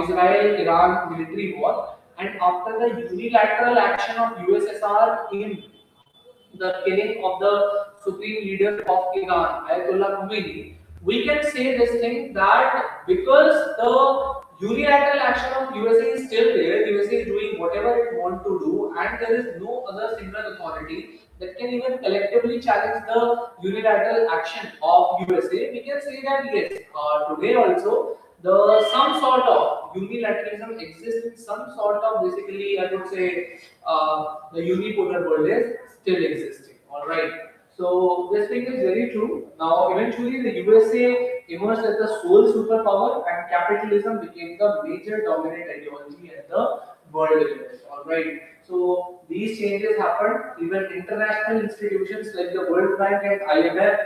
Israel-Iran military war, and after the unilateral action of USSR in the killing of the supreme leader of Iran, Ayatollah Khomeini, we can say this thing that because the unilateral action of USA is still there, USA is doing whatever it wants to do, and there is no other single authority that can even collectively challenge the unilateral action of USA. We can say that yes, today also the some sort of unilateralism exists in some sort of basically I would say the unipolar world is still existing. All right. So this thing is very true. Now eventually the USA emerged as the sole superpower and capitalism became the major dominant ideology at the world level. All right. So these changes happened. Even international institutions like the World Bank and IMF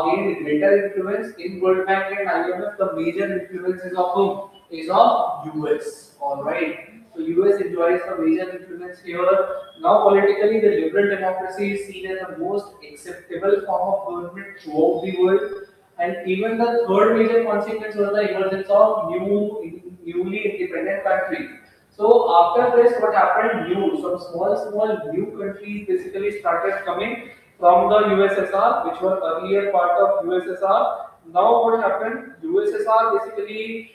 gained greater influence. In World Bank and IMF, the major influence is of whom? Is of US. All right. So US enjoys a major influence here. Now politically, the liberal democracy is seen as the most acceptable form of government throughout the world. And even the third major consequence was the emergence of newly independent countries. So after this, what happened? Some small new countries basically started coming. from the USSR, which were earlier part of USSR. Now what happened? USSR basically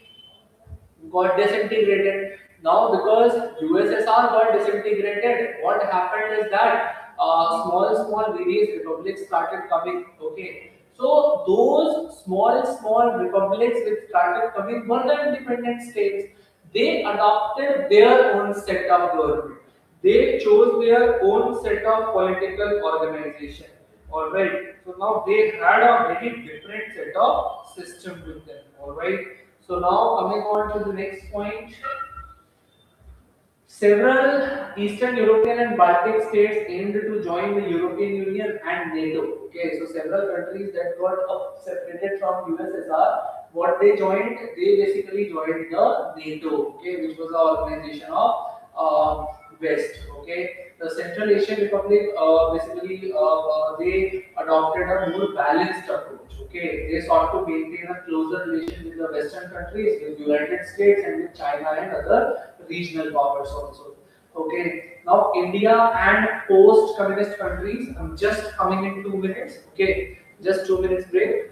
got disintegrated. Now, because USSR got disintegrated, what happened is that small various republics started coming. Okay, so those small republics which started coming were the independent states. They adopted their own set of government. They chose their own set of political organization. All right. So now they had a very different set of system with them. All right. So now coming on to the next point. Several Eastern European and Baltic states aimed to join the European Union and NATO. Okay, so several countries that got separated from USSR, what they joined, they basically joined the NATO. Okay, which was the organization of West. Okay, the Central Asian Republic basically they adopted a more balanced approach. Okay, they sought to maintain a closer relation with the Western countries, with United States and with China and other regional powers also. Okay, now India and post-communist countries. I'm just coming in 2 minutes. Okay, just 2 minutes break.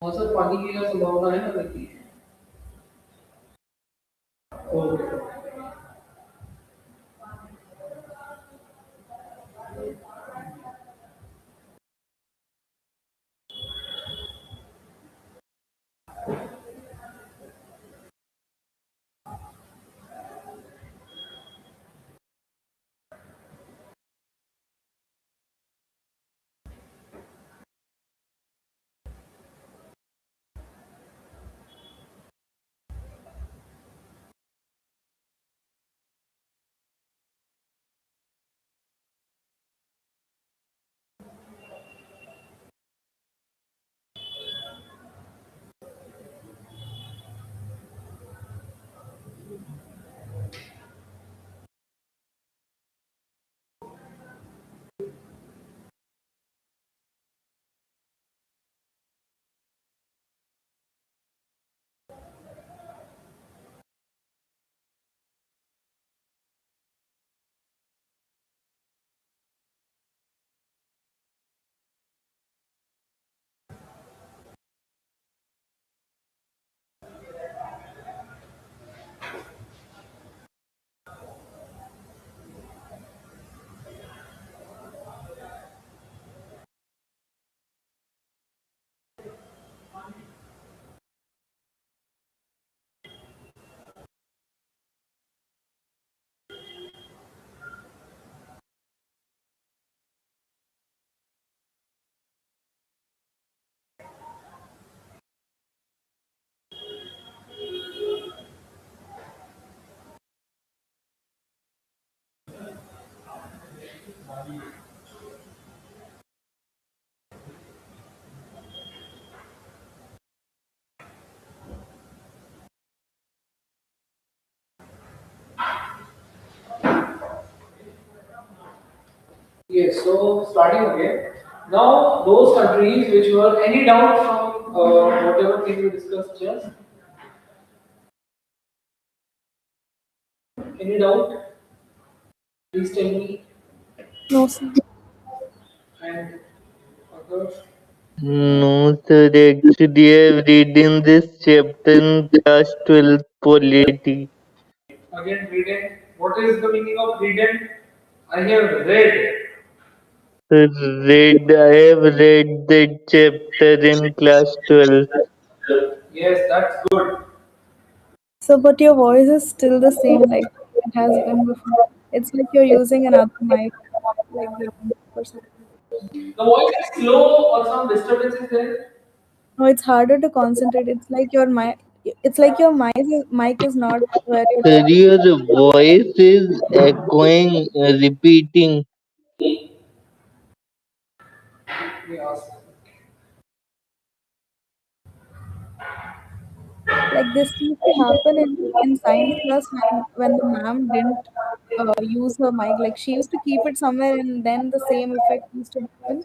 Also, पानी की क्या संभावना है ना देखिए. Okay. Yes, so starting again. Now, those countries which were any doubt from whatever thing we discussed just? Any doubt? Please tell me.
No, sir.
And others.
No, sir. Actually, I've read in this chapter in class 12 polity.
Again, reading. What is the meaning of reading? I have read.
I have read that chapter in class 12.
Yes, that's good.
So, but your voice is still the same like it has been before. It's like you're using another mic, like the or something.
The voice is slow or some disturbance is there.
No, it's harder to concentrate. It's like your mic. It's like your mic is not where you're
Sir, your voice is echoing, repeating.
Yes.
like this used to happen in science class when the ma'am didn't use her mic. Like she used to keep it somewhere and then the same effect used to happen.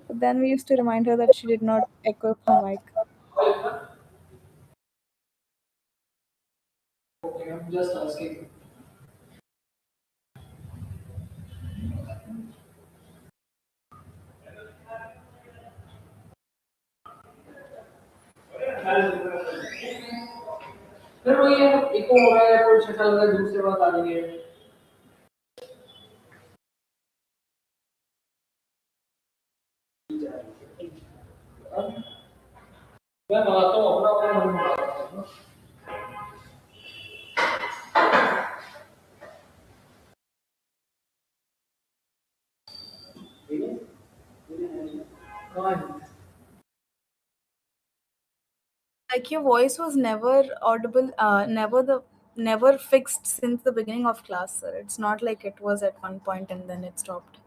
But then we used to remind her that she did not echo her mic.
Okay, I'm just asking. फिर वही है eco हो रहा है कोई shuttle हो रहा है दूसरे बात आ रही है मैं बनाता हूँ अपना अपना मन बनाता हूँ ठीक है हाँ
Like your voice was never audible, never fixed since the beginning of class, sir. It's not like it was at one point and then it stopped.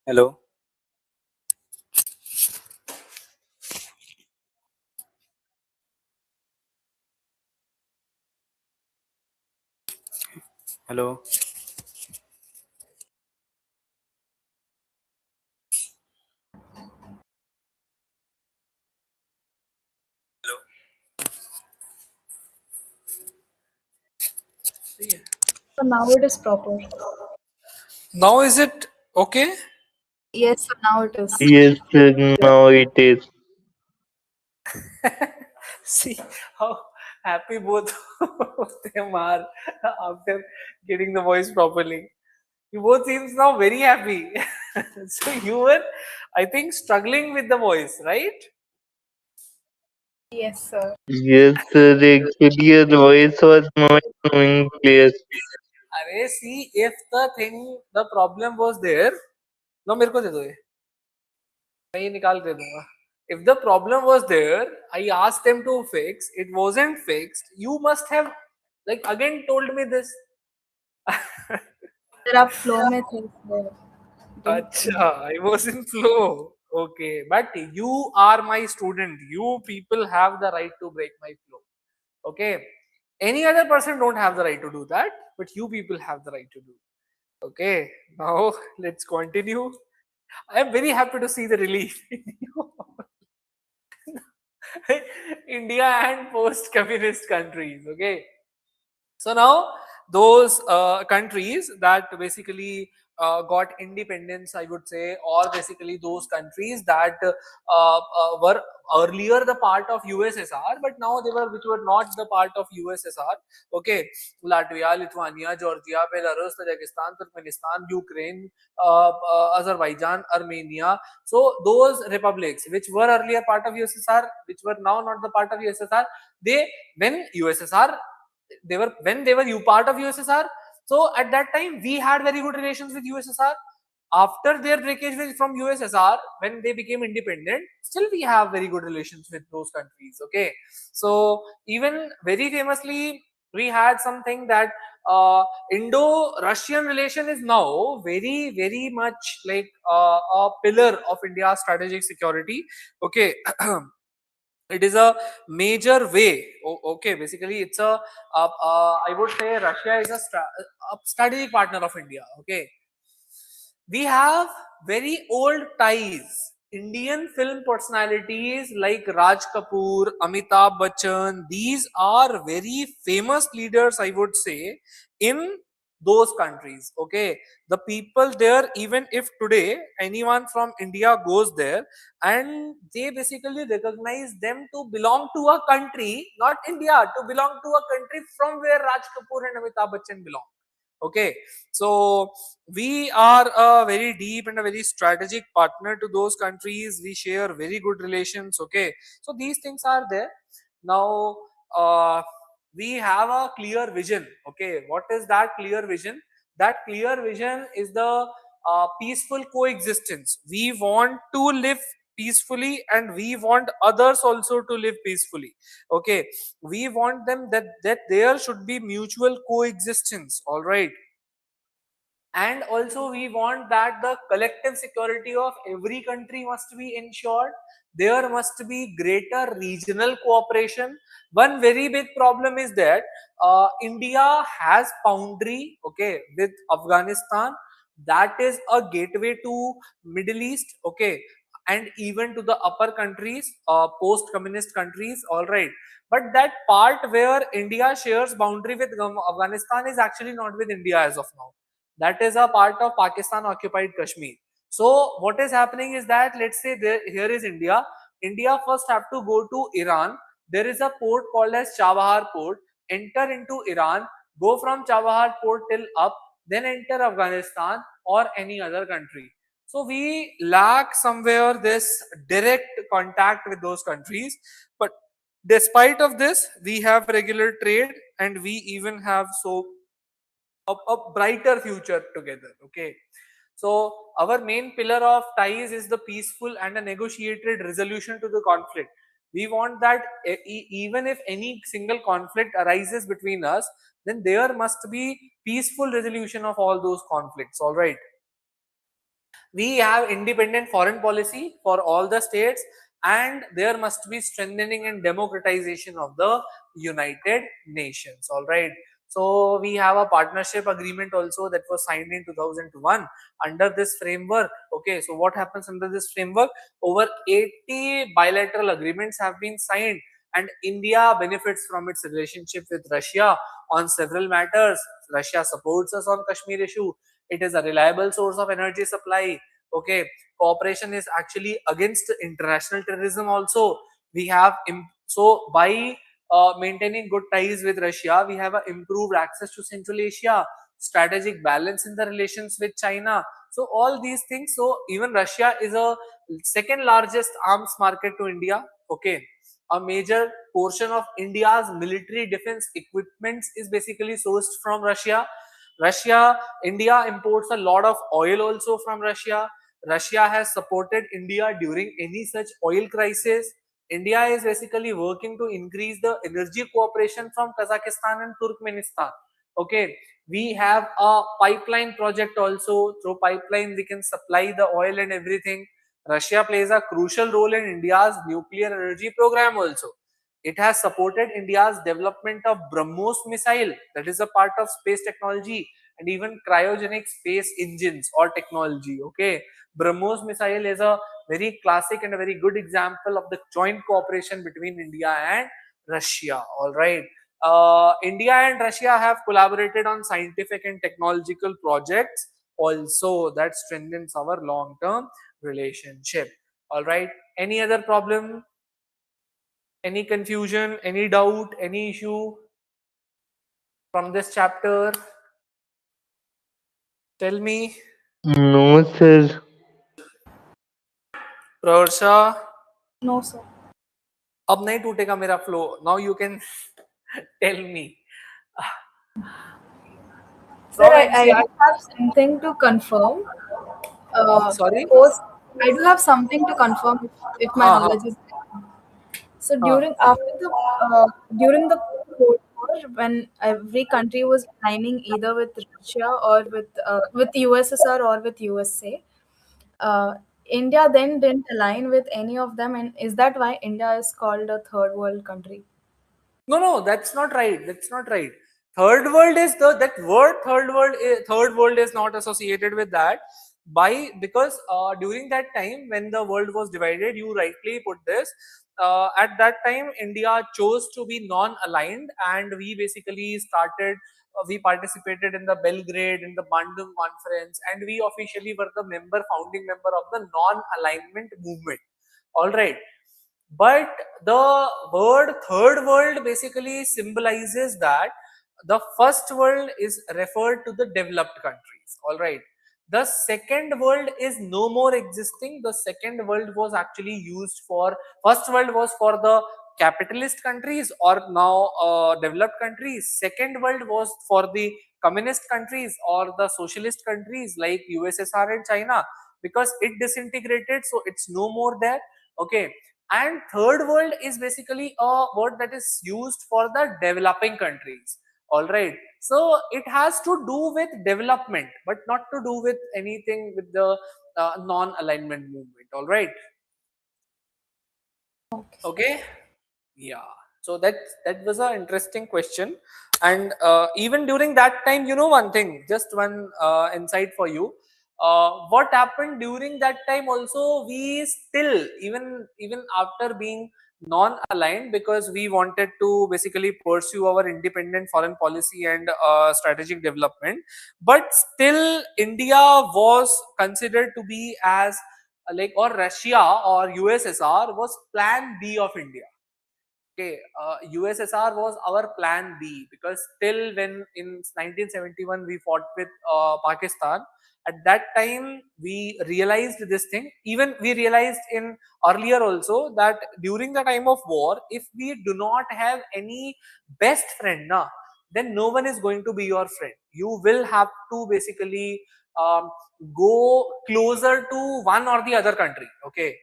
Hello. Hello. Hello.
So now it is proper.
Now is it okay?
Yes, sir, now it is.
Yes, sir, now it is.
See how happy both of them are after getting the voice properly. You both seems now very happy. So you were, I think, struggling with the voice, right?
Yes, sir.
Yes, sir. Actually, your voice was not coming clear.
अरे see, if the problem was there, लो मेरे को दे दो ये, मैं ये निकाल दे दूंगा. If the problem was there, I asked them to fix. It wasn't fixed. You must have like again told me this.
Sir आप फ्लो में थे sir.
Acha, I was in flow. Okay, but you are my student. You people have the right to break my flow. Okay, any other person don't have the right to do that, but you people have the right to do. Okay, now let's continue. I am very happy to see the relief in you. India and post-communist countries. Okay, so now those countries that basically got independence, I would say, or basically those countries that were earlier the part of USSR, but now they were which were not the part of USSR. Okay, Latvia, Lithuania, Georgia, Belarus, Tajikistan, Turkmenistan, Ukraine, Azerbaijan, Armenia. So those republics which were earlier part of USSR, which were now not the part of USSR, they when USSR when they were part of USSR. So at that time we had very good relations with USSR. After their breakage from USSR, when they became independent, still we have very good relations with those countries. Okay, so even very famously we had something that Indo-Russian relation is now very much like a pillar of India's strategic security. Okay. It is a major way. Okay, basically it's I would say Russia is a strategic partner of India. Okay, we have very old ties. Indian film personalities like Raj Kapoor, Amitabh Bachchan, these are very famous leaders, I would say, in those countries. Okay, the people there, even if today anyone from India goes there and they basically recognize them to belong to a country, not India, to belong to a country from where Raj Kapoor and Amitabh Bachchan belong. Okay, so we are a very deep and a very strategic partner to those countries. We share very good relations. Okay, so these things are there. Now we have a clear vision. Okay, what is that clear vision? That clear vision is the peaceful coexistence. We want to live peacefully and we want others also to live peacefully. Okay, we want them that there should be mutual coexistence. All right, and also we want that the collective security of every country must be ensured. There must be greater regional cooperation. One very big problem is that India has boundary, okay, with Afghanistan. That is a gateway to Middle East. Okay, and even to the upper countries, post communist countries. All right, but that part where India shares boundary with Afghanistan is actually not with India as of now. That is a part of Pakistan occupied Kashmir. So what is happening is that, let's say here is India. India first have to go to Iran. There is a port called as Chabahar port. Enter into Iran, go from Chabahar port till up, then enter Afghanistan or any other country. So we lack somewhere this direct contact with those countries. But despite of this, we have regular trade and we even have a brighter future together. Okay, so our main pillar of ties is the peaceful and a negotiated resolution to the conflict. We want that even if any single conflict arises between us, then there must be peaceful resolution of all those conflicts. All right, we have independent foreign policy for all the states, and there must be strengthening and democratization of the United Nations. All right, so we have a partnership agreement also that was signed in 2001 under this framework. Okay, so what happens under this framework? Over 80 bilateral agreements have been signed, and India benefits from its relationship with Russia on several matters. Russia supports us on Kashmir issue. It is a reliable source of energy supply. Okay, cooperation is actually against international terrorism also. We have so by maintaining good ties with Russia, we have improved access to Central Asia, strategic balance in the relations with China. So all these things. So even Russia is a second largest arms market to India. Okay, A major portion of India's military defense equipments is basically sourced from Russia. India imports a lot of oil also from Russia. Russia has supported India during any such oil crisis. India is basically working to increase the energy cooperation from Kazakhstan and Turkmenistan. Okay, we have a pipeline project also. Through pipeline, we can supply the oil and everything. Russia plays a crucial role in India's nuclear energy program also. It has supported India's development of BrahMos missile, that is a part of space technology, and even cryogenic space engines or technology. Okay, BrahMos missile is a very classic and a very good example of the joint cooperation between India and Russia. All right. India and Russia have collaborated on scientific and technological projects also that strengthens our long-term relationship. All right. Any other problem? Any confusion? Any doubt? Any issue from this chapter? Tell me.
No, sir.
Prarsha,
No, sir.
अब नहीं टूटेगा मेरा flow. Now you can tell me.
Sir,
From
I do
NCERT.
have something to confirm.
Sorry.
Post, I do have something to confirm if my
हाँ हाँ
knowledge is right. So
हाँ.
during the Cold War, when every country was aligning either with Russia or with USSR or with USA, uh, India then didn't align with any of them, and is that why India is called a third world country?
No, that's not right. That's not right. Third world is that word third world is not associated with that. By because during that time when the world was divided, you rightly put this. At that time, India chose to be non-aligned, and we basically started. We participated in the Belgrade, in the Bandung conference, and we officially were the founding member of the non-alignment movement. All right. But the word third world basically symbolizes that the first world is referred to the developed countries. All right. The second world is no more existing. The second world was actually used for, first world was for the capitalist countries or now developed countries. Second world was for the communist countries or the socialist countries like USSR and China, because it disintegrated, so it's no more there. Okay. And third world is basically a word that is used for the developing countries. All right. So it has to do with development, but not to do with anything with the non-alignment movement. All right.
Okay.
Okay. Yeah. So that was an interesting question, and even during that time, you know one thing, just one insight for you. What happened during that time? Also, we still even after being non-aligned, because we wanted to basically pursue our independent foreign policy and strategic development, but still India was considered to be as like, or Russia or USSR was Plan B of India. Okay, USSR was our plan B, because till when in 1971 we fought with Pakistan, at that time we realized this thing. Even we realized in earlier also that during the time of war, if we do not have any best friend, na, then no one is going to be your friend. You will have to basically go closer to one or the other country. Okay,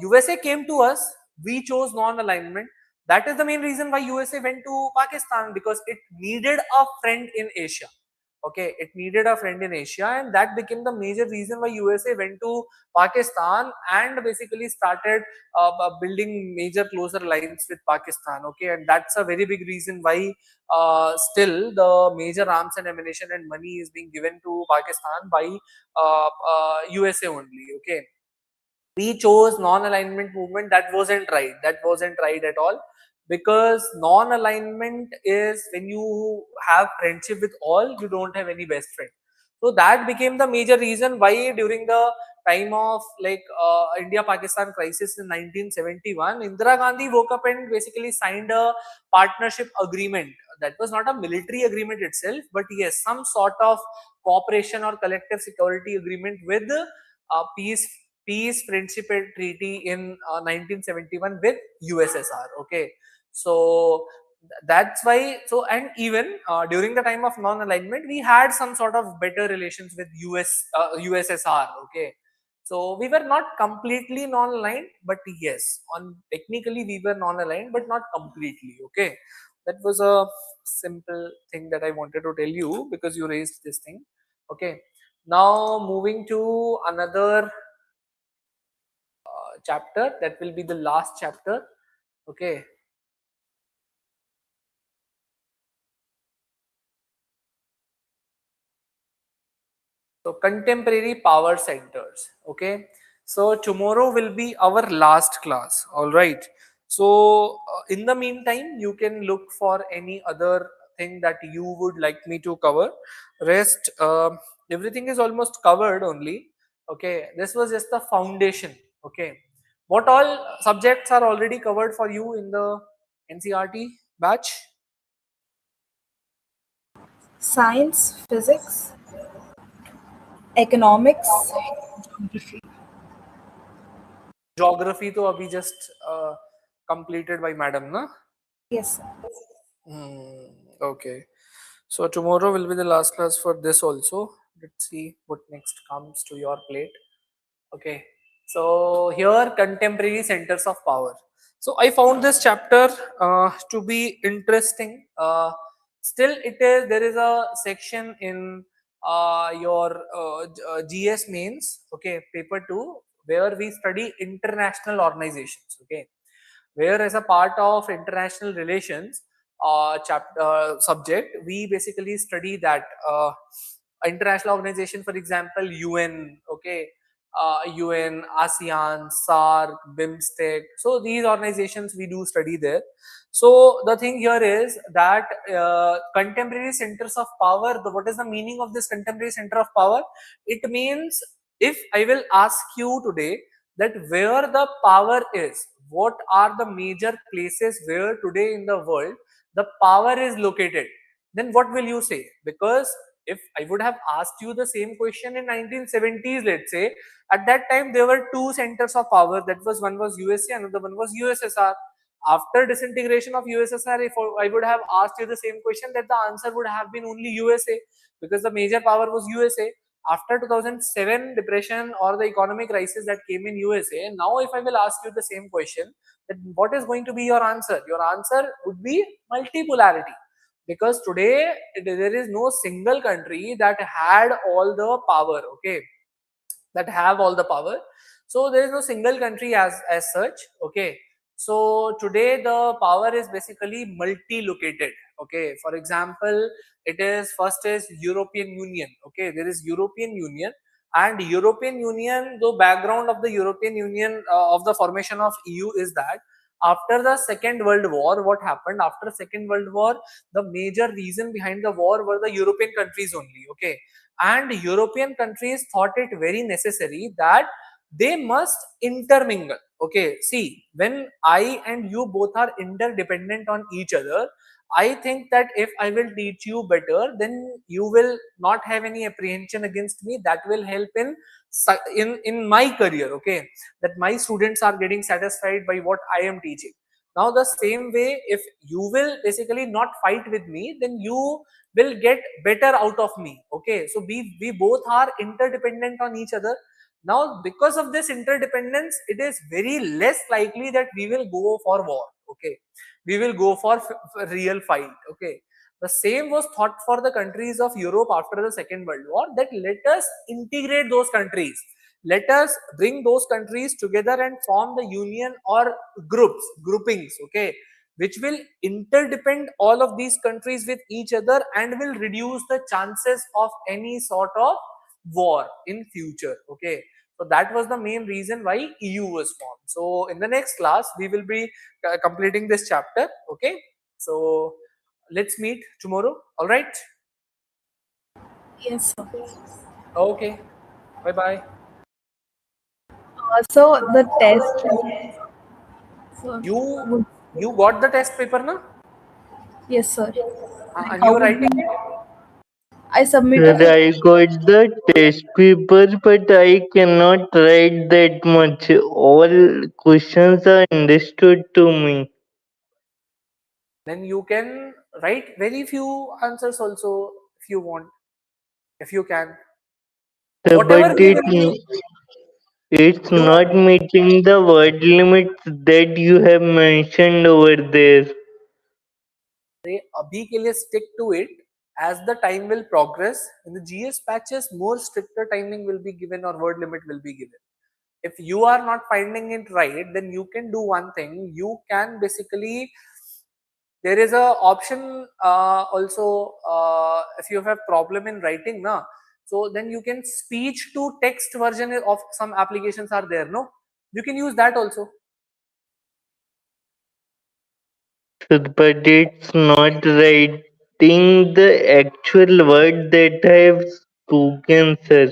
USA came to us, we chose non-alignment. That is the main reason why USA went to Pakistan, because it needed a friend in Asia. Okay, it needed a friend in Asia, and that became the major reason why USA went to Pakistan and basically started building major closer lines with Pakistan. Okay, and that's a very big reason why still the major arms and ammunition and money is being given to Pakistan by USA only. Okay, we chose non-alignment movement. That wasn't right. That wasn't right at all, because non-alignment is when you have friendship with all, you don't have any best friend. So that became the major reason why during the time of like India Pakistan crisis in 1971, Indira Gandhi woke up and basically signed a partnership agreement. That was not a military agreement itself, but yes, some sort of cooperation or collective security agreement with peace peace friendship treaty in 1971 with USSR. Okay, so that's why. So and even during the time of non-alignment, we had some sort of better relations with USSR. Okay, so we were not completely non-aligned, but yes, on technically we were non-aligned, but not completely. Okay, that was a simple thing that I wanted to tell you because you raised this thing. Okay, now moving to another chapter, that will be the last chapter. Okay, so contemporary power centers. Okay, so tomorrow will be our last class. All right, so in the meantime you can look for any other thing that you would like me to cover. Rest everything is almost covered only. Okay, this was just the foundation. Okay, what all subjects are already covered for you in the NCERT batch?
Science, physics, economics, geography.
Geography to abhi just completed by madam na.
Yes, sir.
Okay. So tomorrow will be the last class for this also. Let's see what next comes to your plate. Okay. So here contemporary centers of power. So I found this chapter to be interesting. Still, there is a section in your GS mains. Okay, paper 2, where we study international organizations. Okay, where as a part of international relations subject, we basically study that international organization, for example UN. Okay, UN, ASEAN, SARC, BIMSTEC. So these organizations we do study there. So the thing here is that contemporary centers of power, what is the meaning of this contemporary center of power? It means, if I will ask you today that where the power is, what are the major places where today in the world the power is located, then what will you say? Because if I would have asked you the same question in 1970s, let's say, at that time there were two centers of power. That was, one was USA, another one was USSR. After disintegration of USSR, if I would have asked you the same question, that the answer would have been only USA, because the major power was USA. After 2007 depression or the economic crisis that came in USA, now if I will ask you the same question, then what is going to be your answer? Your answer would be multipolarity, because today there is no single country that had all the power. Okay, that have all the power. So there is no single country as such. Okay, so today the power is basically multi-located. Okay, for example, it is, first is European Union. Okay, there is European Union, and European Union, the background of the European Union, of the formation of EU, is that after the Second World War, what happened after Second World War, the major reason behind the war were the European countries only. Okay, and European countries thought it very necessary that they must intermingle. Okay, see, when I and you both are interdependent on each other, I think that if I will teach you better, then you will not have any apprehension against me. That will help in my career. Okay, that my students are getting satisfied by what I am teaching. Now the same way, if you will basically not fight with me, then you will get better out of me. Okay, so we both are interdependent on each other. Now because of this interdependence, it is very less likely that we will go for war. Okay, we will go for real fight. Okay, the same was thought for the countries of Europe after the Second World War, that let us integrate those countries, let us bring those countries together and form the union or groupings. Okay, which will interdepend all of these countries with each other and will reduce the chances of any sort of war in future. Okay, so that was the main reason why EU was formed. So in the next class we will be completing this chapter. Okay, so let's meet tomorrow. All right.
Yes, sir.
Okay, bye bye.
So the test. So
you
would,
you got the test paper na?
yes, sir. Like
And
how
you are
would
writing
we?
it?
I submitted
Sir, I got the test paper, but I cannot write that much. All questions are understood to me.
Then you can write very few answers also if you want, if you can.
Sir,
Whatever
but
way will be,
it's
do
not meeting the word limits that you have mentioned over there.
abhi ke liye stick to it. As the time will progress in the GS patches, more stricter timing will be given or word limit will be given. If you are not finding it right, then you can do one thing. You can basically, there is a option also, if you have problem in writing na, so then you can speech to text version of some applications are there, no, you can use that also.
Sir, but it's not writing the actual word that I have spoken, sir.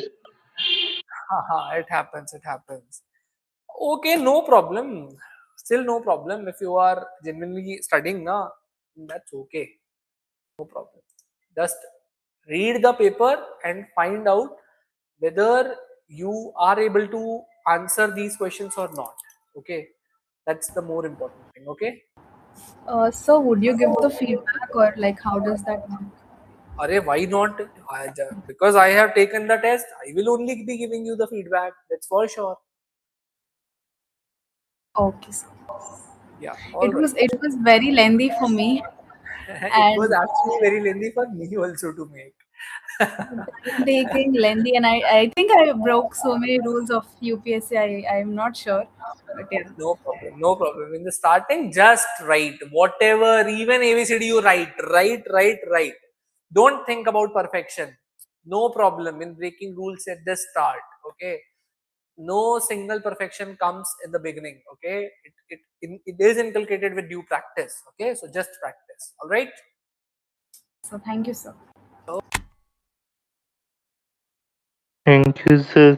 It happens, it happens. Okay, no problem. Still no problem. If you are genuinely studying, na, that's okay. No problem. Just read the paper and find out whether you are able to answer these questions or not. Okay, that's the more important thing. Okay.
so would you give the feedback, or like how does that work?
Arey, why not? Because I have taken the test, I will only be giving you the feedback. That's for sure.
Okay, so
Yeah. All right.
it was very lengthy for me,
It was
and
actually very lengthy for me also to make.
time taking, lengthy, and I think I broke so many rules of UPSC. I'm not sure, but yeah.
No problem, no problem. In the starting, just write whatever, even ABCD you write. Don't think about perfection. No problem in breaking rules at the start. Okay. No single perfection comes in the beginning. Okay. It is inculcated with due practice. Okay. So just practice. All right.
So thank you, sir.
Thank you, sir.